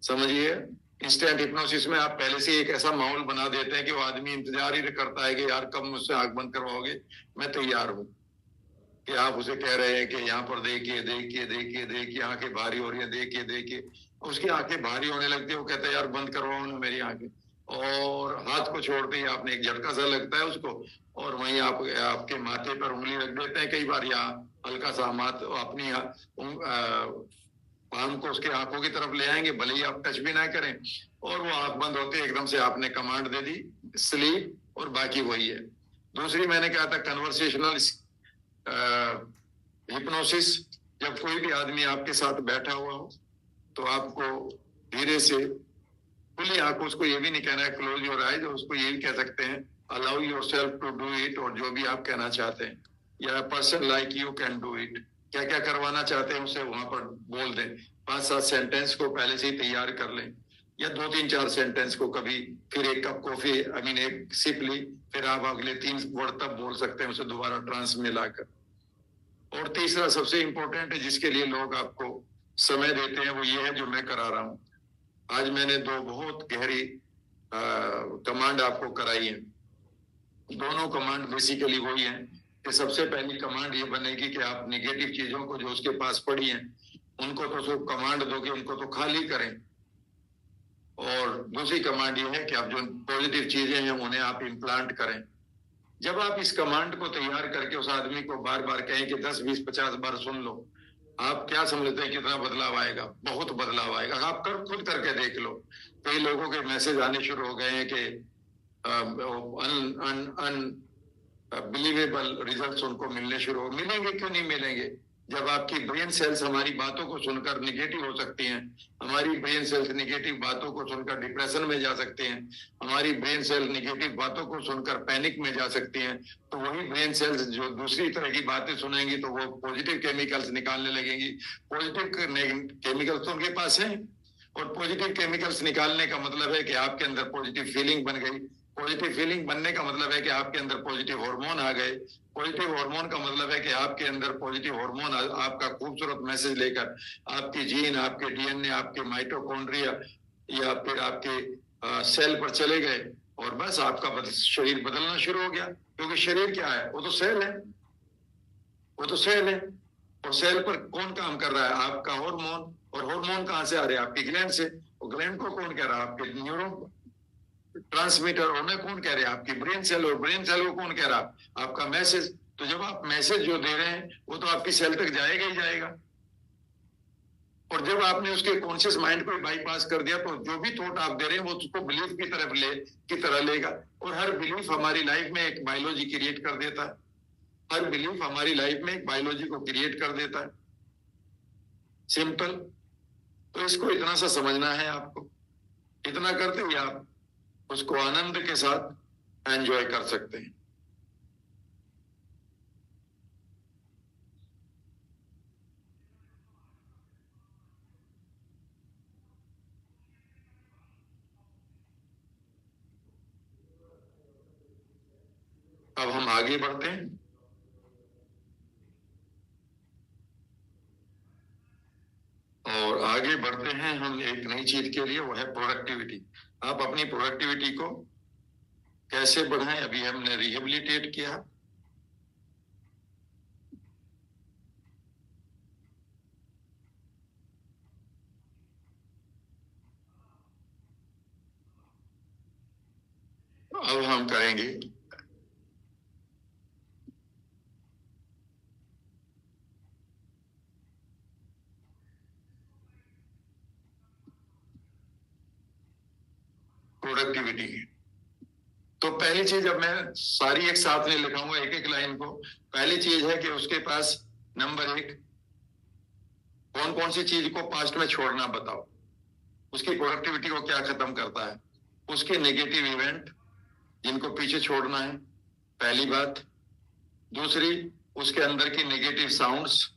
समझिए, इंस्टेंट हिप्नोसिस में आप पहले से एक ऐसा माहौल बना देते हैं कि वो आदमी इंतजार ही करता है कि यार कब मुझसे आंख बंद करवाओगे, मैं तैयार हूं। कि आप उसे कह रहे हैं कि यहाँ पर देखिए देखिए देखिए देखिए, आंखें भारी हो रही है, देखिए देखिए। उसकी आंखें भारी होने लगती है, वो कहता है यार बंद करवाओ ना मेरी आंखें, और हाथ को छोड़ते ही आपने एक झटका सा लगता है उसको, और वहीं आप आपके माथे पर उंगली रख देते हैं कई बार, यहाँ हल्का सा अपनी पाम को उसके आंखों की तरफ ले आएंगे, भले ही आप टच भी ना करें, और वो आंख बंद होते एकदम से आपने कमांड दे दी स्लीप, और बाकी वही है। दूसरी मैंने कहा था कन्वर्सेशनल हिप्नोसिस, जब कोई भी आदमी आपके साथ बैठा हुआ हो तो आपको धीरे से खुली आंखों, उसको ये भी नहीं कहना है क्लोज योर आइज, उसको ये भी कह सकते हैं allow yourself to do it, और जो भी आप कहना चाहते हैं, या person like you can do it, क्या क्या करवाना चाहते हैं उसे वहां पर बोल दें। 5-7 सेंटेंस को पहले से ही तैयार कर लें, या 2-3-4 सेंटेंस को कभी, फिर एक कप कॉफी आई मीन एक सिप ली, फिर आप अगले 3 वर्ड तब बोल सकते हैं उसे दोबारा ट्रांस में लाकर। और तीसरा सबसे इंपॉर्टेंट है जिसके लिए लोग आपको समय देते हैं, वो ये है जो मैं करा रहा हूं। आज मैंने 2 बहुत गहरी कमांड आपको कराई है। दोनों कमांड बेसिकली वही है कि सबसे पहली कमांड ये बनेगी कि आप नेगेटिव चीजों को जो उसके पास पड़ी हैं उनको तो सिर्फ कमांड दोगे, उनको तो खाली करें। और दूसरी कमांड ये है कि आप जो पॉजिटिव चीजें हैं उन्हें आप इम्प्लांट करें। जब आप इस कमांड को तैयार करके उस आदमी को बार बार कहें कि 10, 20, 50 बार सुन लो, आप क्या समझते हैं कितना बदलाव आएगा? बहुत बदलाव आएगा। आप खुद करके देख लो। कई लोगों के मैसेज आने शुरू हो गए हैं कि अनबिलीवेबल रिजल्ट्स उनको मिलने शुरू हो। मिलेंगे, क्यों नहीं मिलेंगे? जब आपकी ब्रेन सेल्स हमारी बातों को सुनकर निगेटिव हो सकती हैं, हमारी ब्रेन सेल्स निगेटिव बातों को सुनकर डिप्रेशन में जा सकते हैं, हमारी ब्रेन सेल्स निगेटिव बातों को सुनकर पैनिक में जा सकती हैं, तो वही ब्रेन सेल्स जो दूसरी तरह की बातें सुनेंगी तो वो पॉजिटिव केमिकल्स निकालने लगेंगी। पॉजिटिव केमिकल्स तो उनके पास हैं, और पॉजिटिव केमिकल्स निकालने का मतलब है कि आपके अंदर पॉजिटिव फीलिंग बन गई। पॉजिटिव फीलिंग बनने का मतलब है कि आपके अंदर पॉजिटिव हार्मोन आ गए। पॉजिटिव हार्मोन का मतलब है कि आपके अंदर पॉजिटिव हार्मोन आपका खूबसूरत मैसेज लेकर आपकी जीन, आपके डीएनए, आपके माइटोकॉन्ड्रिया या फिर आपके सेल पर चले गए, और बस आपका शरीर बदलना शुरू हो गया। क्योंकि शरीर क्या है? वो तो सेल है, वो तो सेल है। और सेल पर कौन काम कर रहा है? आपका हार्मोन। और हार्मोन कहां से आ रहे हैं? आपकी ग्लैंड से। और ग्लैंड को कौन कह रहा है? आपके न्यूरो ट्रांसमीटर। उन्हें कौन कह रहे हैं? आपकी ब्रेन सेल। और ब्रेन सेल को कौन कह रहा है? आपका मैसेज। तो जब आप मैसेज जो दे रहे हैं वो तो आपकी सेल तक जाएगा ही जाएगा। और जब आपने उसके कॉन्शियस माइंड को बाईपास कर दिया तो जो भी थॉट आप दे रहे हैं वो उसको बिलीफ की तरह लेगा। और हर बिलीफ हमारी लाइफ में एक बायोलॉजी क्रिएट कर देता है। हर बिलीफ हमारी लाइफ में एक बायोलॉजी को क्रिएट कर देता है। सिंपल। तो इसको इतना सा समझना है आपको। इतना करते ही आप उसको आनंद के साथ एंजॉय कर सकते हैं। अब हम आगे बढ़ते हैं। और आगे बढ़ते हैं हम एक नई चीज के लिए, वो है प्रोडक्टिविटी। आप अपनी प्रोडक्टिविटी को कैसे बढ़ाएं? अभी हमने रिहेबिलिटेट किया। अब हम करेंगे प्रोडक्टिविटी। तो पहली चीज, अब मैं सारी एक साथ में लिखाऊंगा एक एक लाइन को। पहली चीज है कि उसके पास नंबर 1 कौन कौन सी चीज को पास्ट में छोड़ना बताओ। उसकी प्रोडक्टिविटी को क्या खत्म करता है? उसके नेगेटिव इवेंट जिनको पीछे छोड़ना है, पहली बात। दूसरी, उसके अंदर की नेगेटिव साउंड्स।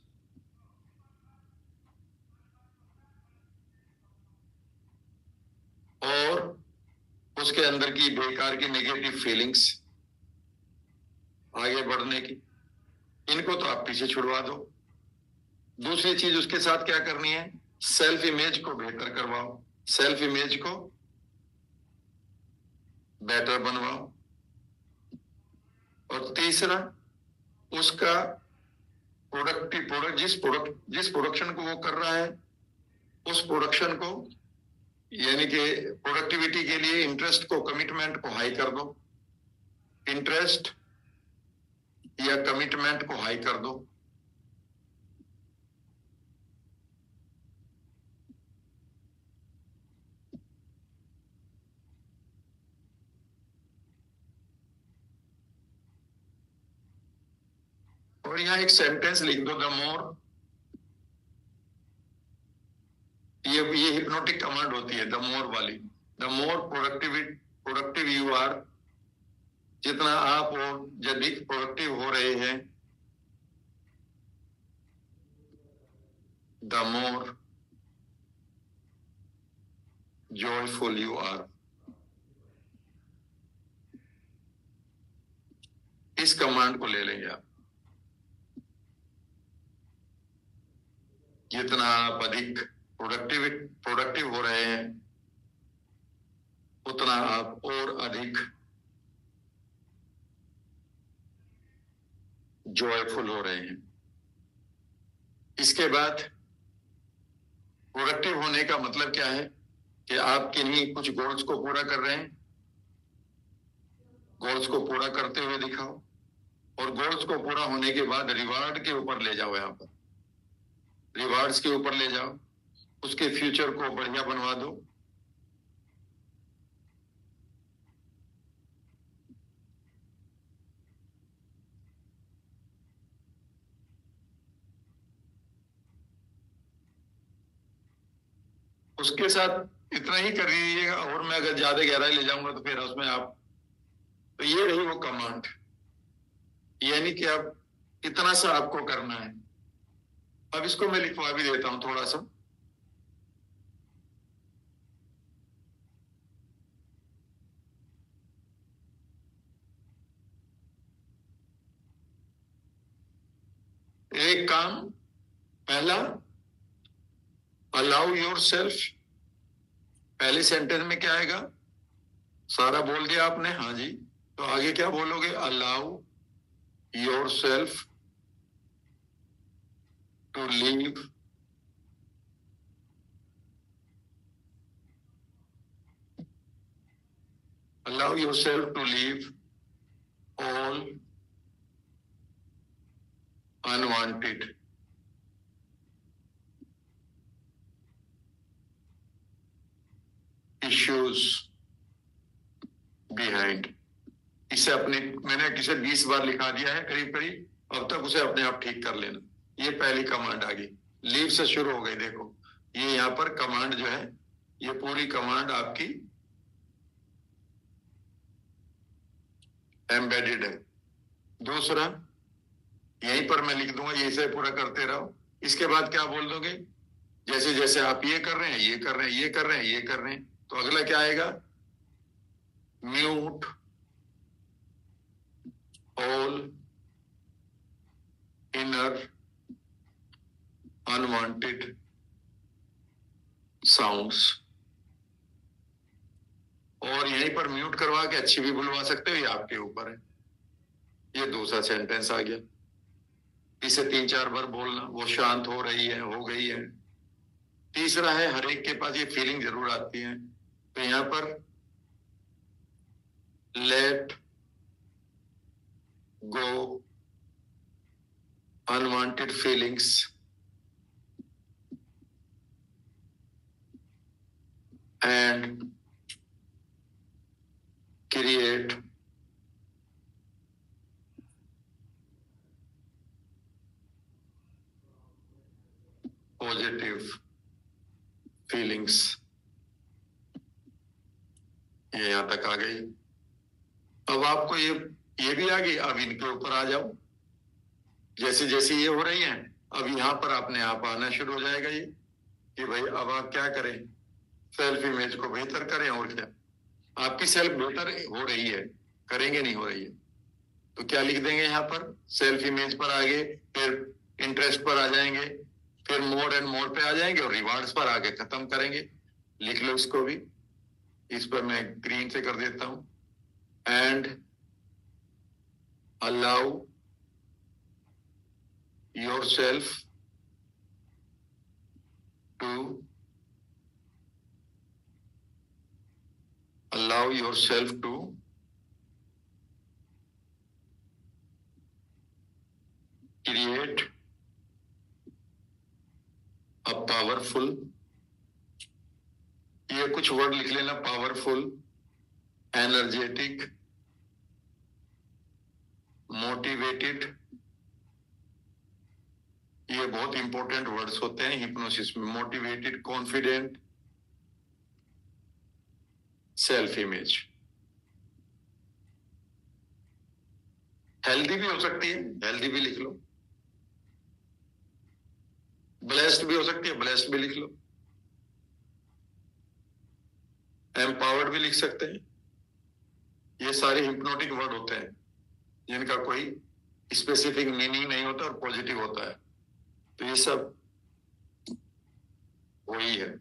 और उसके अंदर की बेकार की नेगेटिव फीलिंग्स आगे बढ़ने की, इनको तो आप पीछे छुड़वा दो। दूसरी चीज उसके साथ क्या करनी है? सेल्फ इमेज को बेहतर करवाओ। सेल्फ इमेज को बेटर बनवाओ। और तीसरा, उसका जिस प्रोडक्शन को वो कर रहा है उस प्रोडक्शन को, यानी कि प्रोडक्टिविटी के लिए इंटरेस्ट को, कमिटमेंट को हाई कर दो। इंटरेस्ट या कमिटमेंट को हाई कर दो। और यहां एक सेंटेंस लिख दो, द मोर। ये हिप्नोटिक कमांड होती है, द मोर वाली। The more productive you are, जितना आप और अधिक प्रोडक्टिव हो रहे हैं, the more joyful you are. इस कमांड को ले लेंगे आप। जितना आप अधिक प्रोडक्टिव हो रहे हैं, उतना आप और अधिक जॉयफुल हो रहे हैं। इसके बाद प्रोडक्टिव होने का मतलब क्या है कि आप किन्हीं कुछ गोल्स को पूरा कर रहे हैं, गोल्स को पूरा करते हुए दिखाओ, और गोल्स को पूरा होने के बाद रिवार्ड के ऊपर ले जाओ। यहां पर रिवार्ड्स के ऊपर ले जाओ, उसके फ्यूचर को बढ़िया बनवा दो। उसके साथ इतना ही कर लीजिएगा, और मैं अगर ज्यादा गहराई ले जाऊंगा तो फिर उसमें आप, तो ये रही वो कमांड, यानी कि अब इतना सा आपको करना है। अब इसको मैं लिखवा भी देता हूं थोड़ा सा। एक काम पहला, अलाउ योर सेल्फ। पहले सेंटेंस में क्या आएगा? सारा बोल दिया आपने, हाँ जी। तो आगे क्या बोलोगे? Allow yourself to leave allow yourself to leave all unwanted issues behind। इसे अपने, मैंने किसे 20 बार लिखा दिया है करीब करीब, अब तक उसे अपने आप ठीक कर लेना। ये पहली कमांड आ गई, लीव से शुरू हो गई। देखो ये यहाँ पर कमांड जो है, ये पूरी कमांड आपकी एम्बेडेड है। दूसरा, यहीं पर मैं लिख दूंगा, ये इसे पूरा करते रहो। इसके बाद क्या बोल दोगे? जैसे जैसे आप ये कर रहे हैं, ये कर रहे हैं, ये कर रहे हैं, ये कर रहे हैं, तो अगला क्या आएगा? Mute all inner unwanted sounds. और यहीं पर म्यूट करवा के अच्छी भी बुलवा सकते हो, ये आपके ऊपर है। ये दूसरा सेंटेंस आ गया। इसे 3-4 बार बोलना, वो शांत हो रही है, हो गई है। तीसरा है, हर एक के पास ये फीलिंग जरूर आती है, तो यहां पर let go unwanted feelings and create positive feelings. ये यहां तक आ गई। अब आपको ये भी आ गई। अब इनके ऊपर आ जाओ। जैसे जैसे ये हो रही हैं, अब यहां पर अपने आप आना शुरू हो जाएगा ये, कि भाई अब आप क्या करें? सेल्फ इमेज को बेहतर करें। और क्या, आपकी सेल्फ बेहतर हो रही है, करेंगे नहीं हो रही है, तो क्या लिख देंगे यहाँ पर? सेल्फ इमेज पर आगे, फिर इंटरेस्ट पर आ जाएंगे, फिर मोर एंड मोर पे आ जाएंगे, और रिवार्ड्स पर आगे खत्म करेंगे। लिख लो इसको भी। इस पर मैं ग्रीन से कर देता हूं। And allow yourself to allow yourself to create a powerful, ये कुछ वर्ड लिख लेना, पावरफुल, एनर्जेटिक, मोटिवेटेड। ये बहुत इंपॉर्टेंट वर्ड्स होते हैं हिप्नोसिस में। Motivated, confident, self image. Healthy भी हो सकती है, हेल्दी भी लिख लो। ब्लेस्ड भी हो सकती है, ब्लेस्ड भी लिख लो। एम्पावर्ड भी लिख सकते हैं। ये सारे हिप्नोटिक वर्ड होते हैं जिनका कोई स्पेसिफिक मीनिंग नहीं होता और पॉजिटिव होता है। तो ये सब वही है।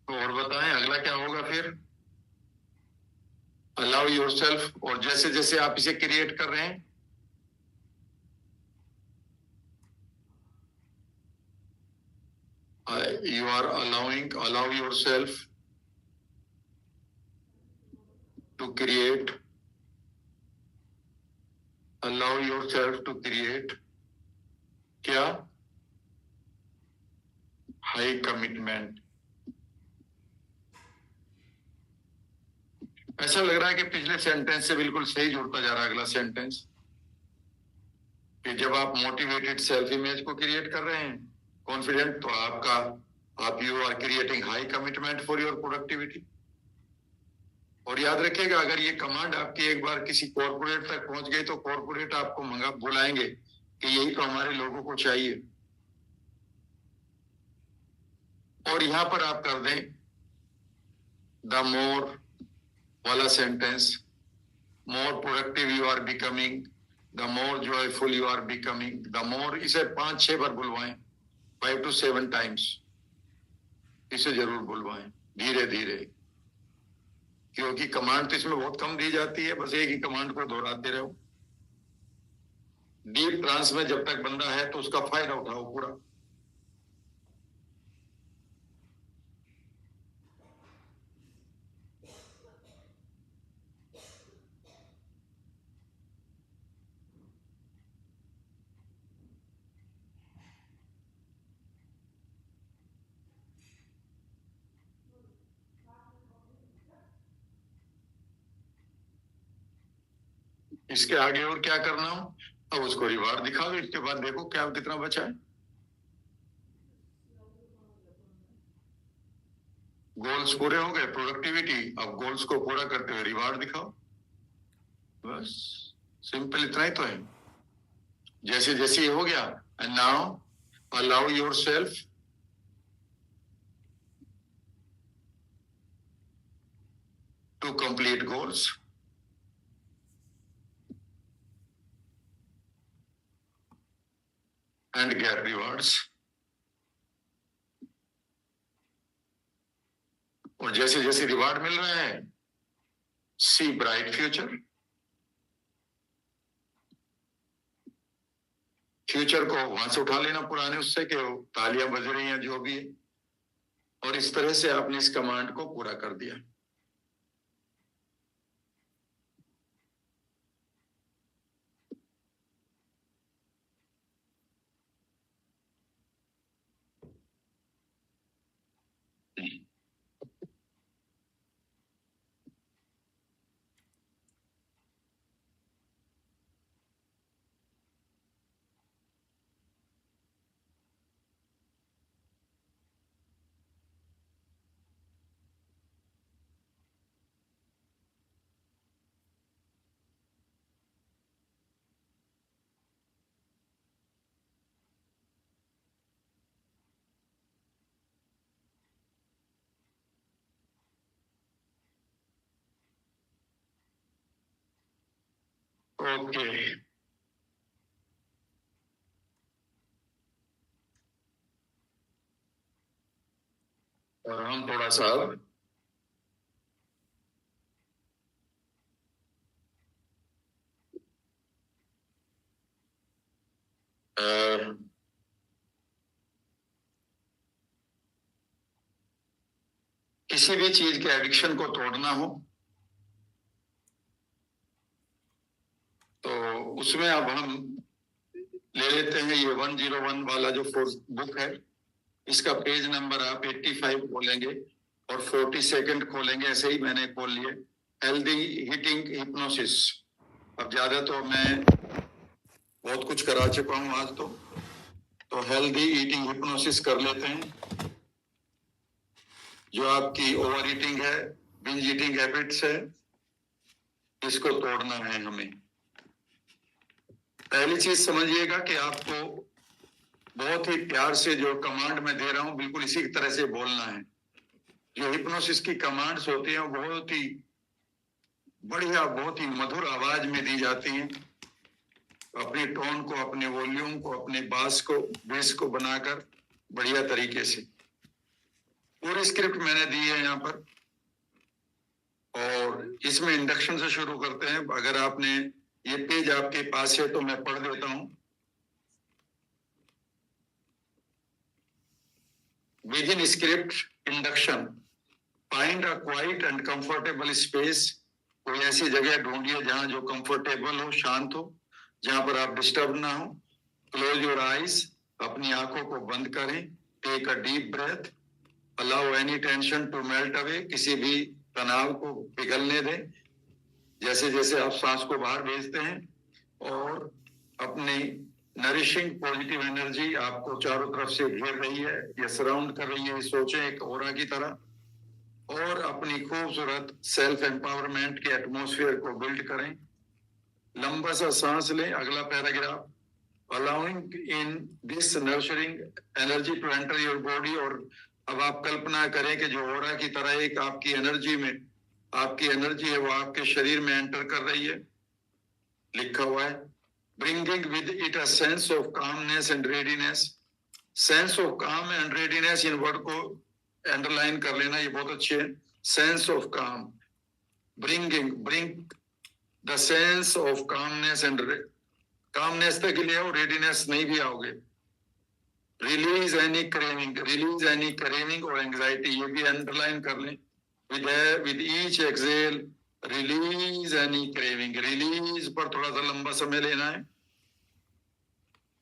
तो और बताएं अगला क्या होगा फिर। अलाउ योरसेल्फ, और जैसे जैसे आप इसे क्रिएट कर रहे हैं you are allow yourself to create, allow yourself to create क्या? High commitment. ऐसा लग रहा है कि पिछले सेंटेंस से बिल्कुल सही जुड़ता जा रहा है अगला सेंटेंस, कि जब आप मोटिवेटेड सेल्फ इमेज को क्रिएट कर रहे हैं, कॉन्फिडेंट, तो आप you are creating high commitment for your productivity. और याद रखिएगा, अगर ये कमांड आपकी एक बार किसी कॉर्पोरेट तक पहुंच गई तो कॉर्पोरेट आपको मंगा बुलाएंगे कि यही तो हमारे लोगों को चाहिए। और यहां पर आप कर दें द मोर वाला sentence, more productive you are becoming, the more joyful you are becoming, the more, इसे 5-6 बार बुलवाएं, 5 to 7 टाइम्स इसे जरूर बुलवाएं धीरे धीरे, क्योंकि कमांड तो इसमें बहुत कम दी जाती है, बस एक ही कमांड को दोहराते रहो। डीप ट्रांस में जब तक बंदा है तो उसका फायदा उठाओ पूरा। इसके आगे और क्या करना हो, अब उसको रिवार्ड दिखा दो, इसके बाद देखो क्या कितना बचा है। गोल्स पूरे हो गए, प्रोडक्टिविटी, अब गोल्स को पूरा करते हुए रिवार्ड दिखाओ, बस सिंपल इतना ही तो है। जैसे जैसे ये हो गया, and now allow yourself to complete goals and get rewards। और जैसे जैसे रिवार्ड मिल रहे हैं, सी ब्राइट फ्यूचर, फ्यूचर को वहां से उठा लेना पुराने उससे कि तालियां बज रही हैं जो भी है। और इस तरह से आपने इस कमांड को पूरा कर दिया। ओके, थोड़ा सा किसी भी चीज के एडिक्शन को तोड़ना हो तो उसमें अब हम ले लेते हैं ये 101 वाला जो फोर्थ बुक है, इसका पेज नंबर आप 85 खोलेंगे और 42 खोलेंगे, ऐसे ही मैंने खोल लिए। Healthy eating hypnosis. अब ज्यादा तो मैं बहुत कुछ करा चुका हूं आज तो हेल्दी ईटिंग हिप्नोसिस कर लेते हैं। जो आपकी ओवर ईटिंग है, बिंज ईटिंग हैबिट्स है, इसको तोड़ना है हमें। पहली चीज समझिएगा कि आपको बहुत ही प्यार से जो कमांड मैं दे रहा हूं, बिल्कुल इसी तरह से बोलना है। जो हिप्नोसिस की कमांड्स होती हैं बहुत ही बढ़िया, बहुत ही मधुर आवाज में दी जाती हैं। अपने टोन को, अपने वॉल्यूम को, अपने बेस को बनाकर बढ़िया तरीके से पूरी स्क्रिप्ट मैंने दी है यहाँ पर। और इसमें इंडक्शन से शुरू करते हैं। अगर आपने ये पेज आपके पास है तो मैं पढ़ देता हूं। Begin script induction. Find a quiet and comfortable space. कोई ऐसी जगह ढूंढिए जहां जो कंफर्टेबल हो, शांत हो, जहां पर आप डिस्टर्ब ना हो। क्लोज योर आईज, अपनी आंखों को बंद करें। Take a deep breath. Allow any tension to melt away, किसी भी तनाव को पिघलने दें जैसे जैसे आप सांस को बाहर भेजते हैं। और अपनी नरिशिंग पॉजिटिव एनर्जी आपको चारों तरफ से घेर रही है या सराउंड कर रही है, सोचें एक ऑरा की तरह। और अपनी खूबसूरत सेल्फ एम्पावरमेंट के एटमॉस्फेयर को बिल्ड करें। लंबा सा सांस लें। अगला paragraph, allowing in this nurturing energy to enter your body. और अब आप कल्पना करें कि जो ऑरा की तरह एक आपकी एनर्जी है वो आपके शरीर में एंटर कर रही है। लिखा हुआ है, bringing with it a sense of calmness and readiness. Sense of calm and readiness, in word को अंडरलाइन कर लेना, ये बहुत अच्छे है। Sense of calm, bring the sense of calmness and calmness तक ले आओ, रेडीनेस नहीं भी आओगे। रिलीज एनी क्रेविंग और एंग्जाइटी, ये भी अंडरलाइन कर लें। With each exhale release any craving. Release पर थोड़ा सा लंबा समय लेना है।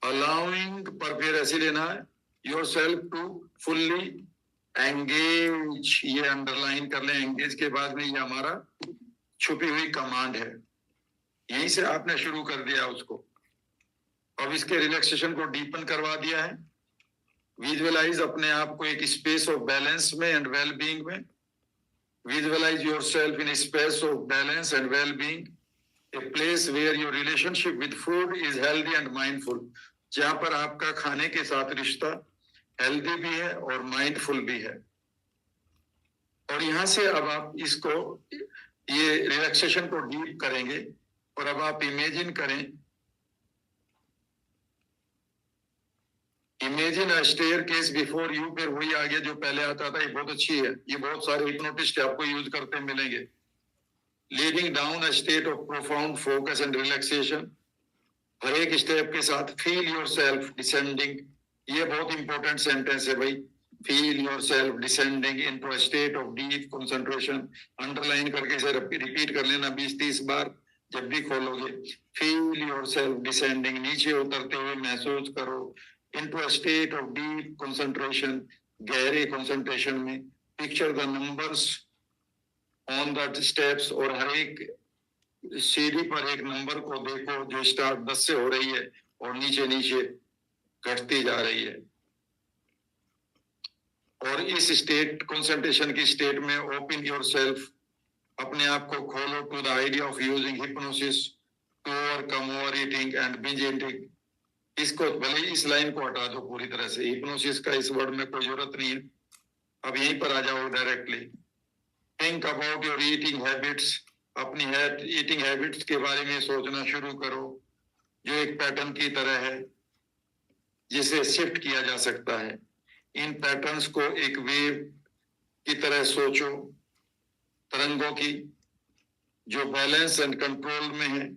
अलाउइंग पर फिर ऐसे लेना है। Yourself to fully engage, ये अंडरलाइन कर लें। एंगेज के बाद में ये हमारा छुपी हुई कमांड है, यहीं से आपने शुरू कर दिया उसको। अब इसके रिलैक्सेशन को डीपन करवा दिया है। विजुअलाइज अपने आप को एक स्पेस ऑफ बैलेंस में एंड वेल बीइंग में। Visualise yourself in space of balance and well being, a place where your relationship with food is healthy and mindful, जहां पर आपका खाने के साथ रिश्ता हेल्दी भी है और माइंडफुल भी है। और यहां से अब आप इसको, ये रिलैक्सेशन को डीप करेंगे। और अब आप इमेजिन करें, imagine a staircase before you. फिर वही आ गया जो पहले आता था, ये बहुत अच्छी है, ये बहुत सारे हिप्नोटिस्ट आपको यूज करते मिलेंगे। Leading down a state of profound focus and relaxation. हर एक स्टेप के साथ फील योरसेल्फ डिसेंडिंग, ये बहुत इंपॉर्टेंट सेंटेंस है भाई। Feel yourself descending into a state of deep concentration. Underline करके इसे रिपीट कर लेना 20-30 बार जब भी खोलोगे। फील योरसेल्फ डिसेंडिंग, नीचे उतरते हुए महसूस करो। Into a state of deep concentration, गहरे कंसंट्रेशन में। Picture the numbers on the steps, और हर एक सीढ़ी पर एक नंबर को देखो जो स्टार्ट 10 से हो रही है और नीचे नीचे घटती जा रही है। और इस स्टेट, कंसंट्रेशन की स्टेट में ओपन योरसेल्फ, अपने आप को खोलो to the idea of using hypnosis to overcome overeating and binge eating. इसको भले इस लाइन को हटा दो पूरी तरह से, हिप्नोसिस का इस वर्ड में कोई जरूरत नहीं है। अब यहीं पर आ जाओ directly. Think about your eating habits, अपनी ईटिंग हैबिट्स के बारे में सोचना शुरू करो, जो एक पैटर्न की तरह है जिसे शिफ्ट किया जा सकता है। इन पैटर्न्स को एक वेव की तरह सोचो, तरंगों की, जो बैलेंस एंड कंट्रोल में है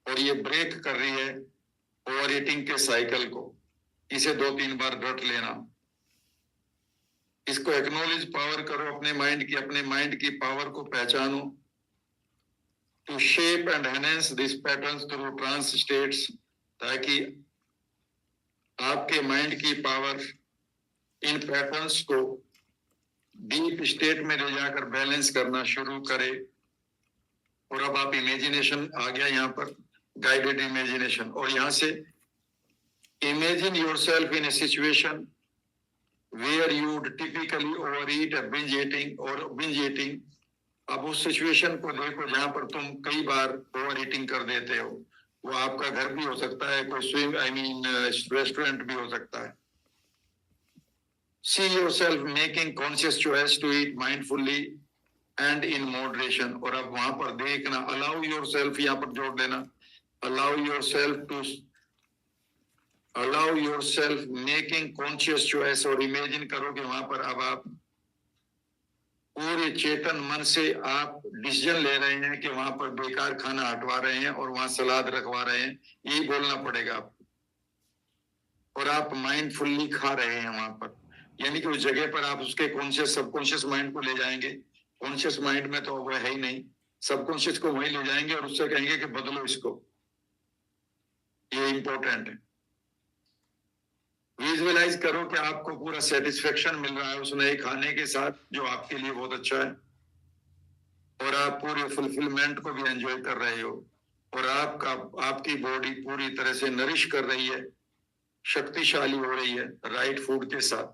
और ये ब्रेक कर रही है ओवर ईटिंग के साइकिल को। इसे 2-3 बार रट लेना, इसको एक्नॉलेज पावर करो अपने माइंड की पावर को पहचानो। To shape and enhance this patterns through trance states, ताकि आपके माइंड की पावर इन पैटर्न्स को डीप स्टेट में ले जाकर बैलेंस करना शुरू करे। और अब आप इमेजिनेशन आ गया यहाँ पर, गाइडेड इमेजिनेशन, और यहाँ से imagine yourself in A situation where you would typically overeat or binge eating। अब उस सिचुएशन को देखो जहां पर तुम कई बार ओवर ईटिंग कर देते हो। वो आपका घर भी हो सकता है, कोई रेस्टोरेंट भी हो सकता है। See yourself making conscious choice to eat mindfully and in moderation। और अब वहां पर देखना, allow yourself, यहाँ पर जोड़ देना, allow yourself making conscious choice। और इमेजिन करो कि वहां पर अब आप पूरे चेतन मन से आप डिसीजन ले रहे हैं कि वहां पर बेकार खाना हटवा रहे हैं और वहां सलाद रखवा रहे हैं, यही बोलना पड़ेगा आपको। और आप माइंडफुली खा रहे हैं वहां पर, यानी कि उस जगह पर आप उसके कॉन्शियस सबकॉन्शियस माइंड को ले जाएंगे। कॉन्शियस माइंड में तो वह है ही नहीं, सबकॉन्शियस को वही ले जाएंगे और उससे कहेंगे कि बदलो इसको। ये इंपॉर्टेंट है। विजुअलाइज करो कि आपको पूरा सेटिस्फेक्शन मिल रहा है उस नए खाने के साथ, जो आपके लिए बहुत अच्छा है, और आप पूरे फुलफिलमेंट को भी एंजॉय कर रहे हो, और आपकी बॉडी पूरी तरह से नरिश कर रही है, शक्तिशाली हो रही है राइट फूड के साथ।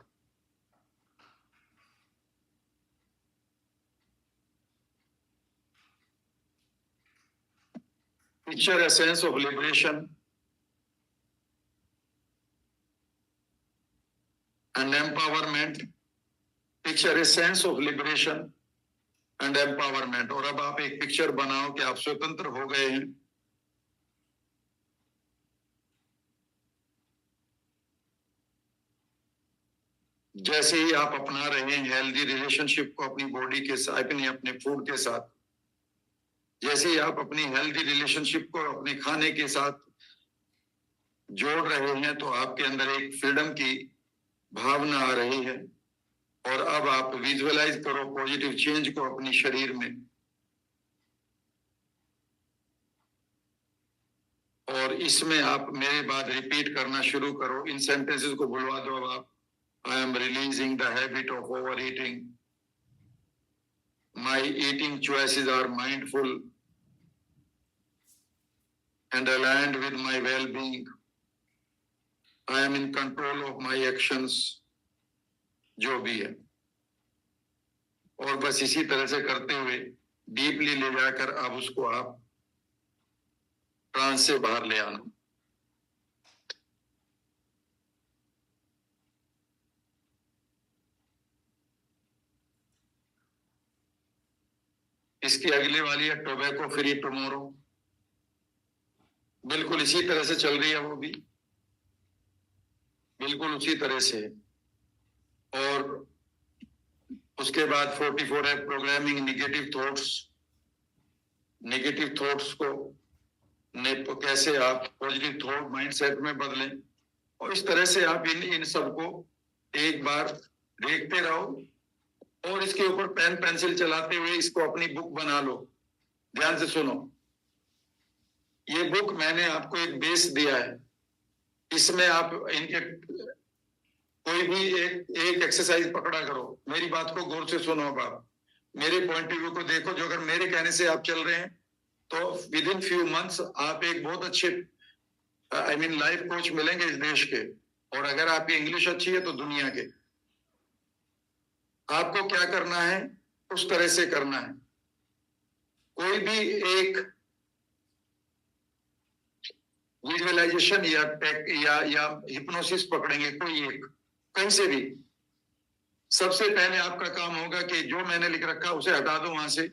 Picture a sense of liberation and empowerment। Picture a sense of liberation and empowerment. और अब आप एक पिक्चर बनाओ कि आप स्वतंत्र हो गए हैं। जैसे ही आप अपना रहे हैं हेल्दी रिलेशनशिप को अपनी बॉडी के साथ, अपने फूड के साथ, जैसे ही आप अपनी हेल्दी रिलेशनशिप को अपने खाने के साथ जोड़ रहे हैं, तो आपके अंदर एक फ्रीडम की भावना आ रही है। और अब आप विजुअलाइज करो पॉजिटिव चेंज को अपने शरीर में, और इसमें आप मेरे बाद रिपीट करना शुरू करो। इन सेंटेंसेस को बुलवा दो अब आप। I am releasing the habit of over eating, my eating choices are mindful and aligned with my well being, I am in control of my actions, जो भी है। और बस इसी तरह से करते हुए डीपली ले जाकर अब उसको आप ट्रांस से बाहर ले आना। इसकी अगले वाली है टोबैको फ्री टुमारो। बिल्कुल इसी तरह से चल रही है, वो भी बिल्कुल उसी तरह से। और उसके बाद 44 है प्रोग्रामिंग नेगेटिव थॉट्स को कैसे आप पॉजिटिव थॉट माइंडसेट में बदलें। और इस तरह से आप इन सबको एक बार देखते रहो, और इसके ऊपर पेन पेंसिल चलाते हुए इसको अपनी बुक बना लो। ध्यान से सुनो, ये बुक मैंने आपको एक बेस दिया है, इसमें आप इनके कोई भी एक एक्सरसाइज पकड़ा करो। मेरी बात को गौर से सुनो। अब आप मेरे पॉइंट ऑफ व्यू को देखो, जो अगर मेरे कहने से आप चल रहे हैं तो विद इन फ्यू मंथ्स आप एक बहुत अच्छे लाइफ कोच मिलेंगे इस देश के। और अगर आपकी इंग्लिश अच्छी है तो दुनिया के। आपको क्या करना है, उस तरह से करना है। कोई भी एक विजुअलाइजेशन या हिप्नोसिस पकड़ेंगे, कोई एक कहीं से भी। सबसे पहले आपका काम होगा कि जो मैंने लिख रखा उसे हटा दो वहां से।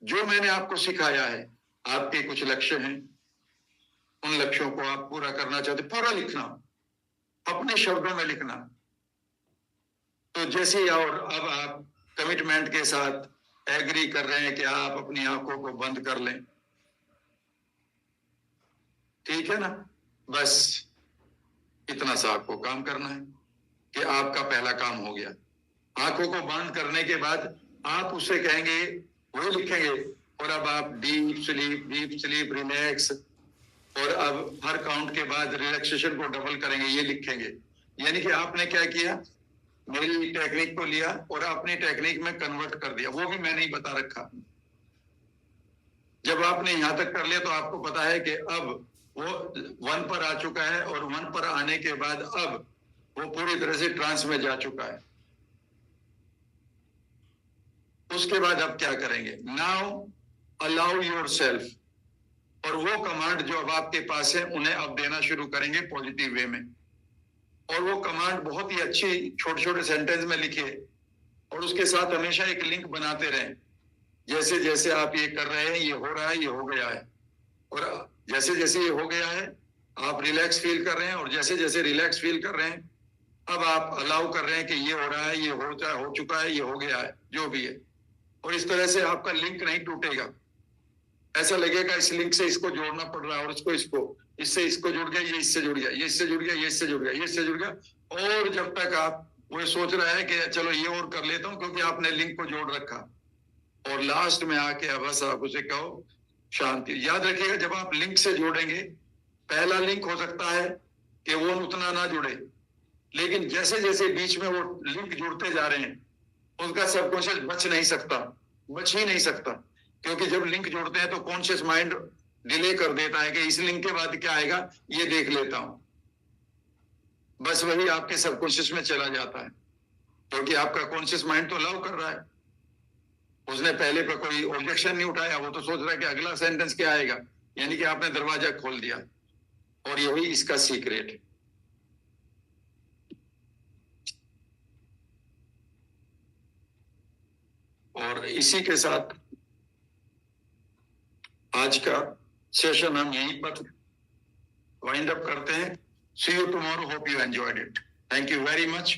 जो मैंने आपको सिखाया है, आपके कुछ लक्ष्य हैं, उन लक्ष्यों को आप पूरा करना चाहते, पूरा लिखना, अपने शब्दों में लिखना। तो जैसे और अब आप कमिटमेंट के साथ एग्री कर रहे हैं कि आप अपनी आंखों को बंद कर लें। ठीक है ना? बस इतना सा आपको काम करना है कि आपका पहला काम हो गया। आंखों को बंद करने के बाद आप उसे कहेंगे, वो लिखेंगे, और अब आप डीप स्लीप रिलैक्स, और अब हर काउंट के बाद रिलैक्सेशन को डबल करेंगे, ये लिखेंगे। यानी कि आपने क्या किया, मेरी टेक्निक को लिया और अपनी टेक्निक में कन्वर्ट कर दिया। वो भी मैंने ही बता रखा। जब आपने यहां तक कर लिया तो आपको पता है कि अब वो 1 पर आ चुका है, और 1 पर आने के बाद अब वो पूरी तरह से ट्रांस में जा चुका है। उसके बाद अब क्या करेंगे, नाउ अलाउ योरसेल्फ, और वो कमांड जो अब आपके पास है उन्हें अब देना शुरू करेंगे पॉजिटिव वे में। और वो कमांड बहुत ही अच्छी छोटे छोटे सेंटेंस में लिखे, और उसके साथ हमेशा एक लिंक बनाते रहें। जैसे जैसे आप ये कर रहे हैं, ये हो रहा है, ये हो गया है, और जैसे जैसे ये हो गया है आप रिलैक्स फील कर रहे हैं, और जैसे जैसे रिलैक्स फील कर रहे हैं अब आप अलाउ कर रहे हैं कि ये हो रहा है, ये हो चुका है, ये हो गया है, जो भी है। और इस तरह से आपका लिंक नहीं टूटेगा। ऐसा लगेगा इस लिंक से इसको जोड़ना पड़ रहा है, और इसको इससे इसको जुड़ गया, ये इससे जुड़ गया, ये इससे जुड़ गया, ये इससे जुड़ गया, ये इससे जुड़ गया। और जब तक आप वो सोच रहा है कि चलो ये और कर लेता हूं, क्योंकि आपने लिंक को जोड़ रखा, और लास्ट में आके बस आप उसे कहो शांति। याद रखिएगा, जब आप लिंक से जोड़ेंगे, पहला लिंक हो सकता है कि वो उतना ना जुड़े, लेकिन जैसे जैसे बीच में वो लिंक जुड़ते जा रहे हैं उनका सबकॉन्शियस बच ही नहीं सकता, क्योंकि जब लिंक जोड़ते हैं तो कॉन्शियस माइंड डिले कर देता है कि इस लिंक के बाद क्या आएगा ये देख लेता हूं। बस वही आपके सबकॉन्शियस में चला जाता है, क्योंकि आपका कॉन्शियस माइंड तो अलाउ कर रहा है। उसने पहले पर कोई ऑब्जेक्शन नहीं उठाया, वो तो सोच रहा है कि अगला सेंटेंस क्या आएगा, यानी कि आपने दरवाजा खोल दिया। और यही इसका सीक्रेट है। और इसी के साथ आज का सेशन हम यहीं पर वाइंड अप करते हैं। See you tomorrow, hope you enjoyed it. Thank you very much.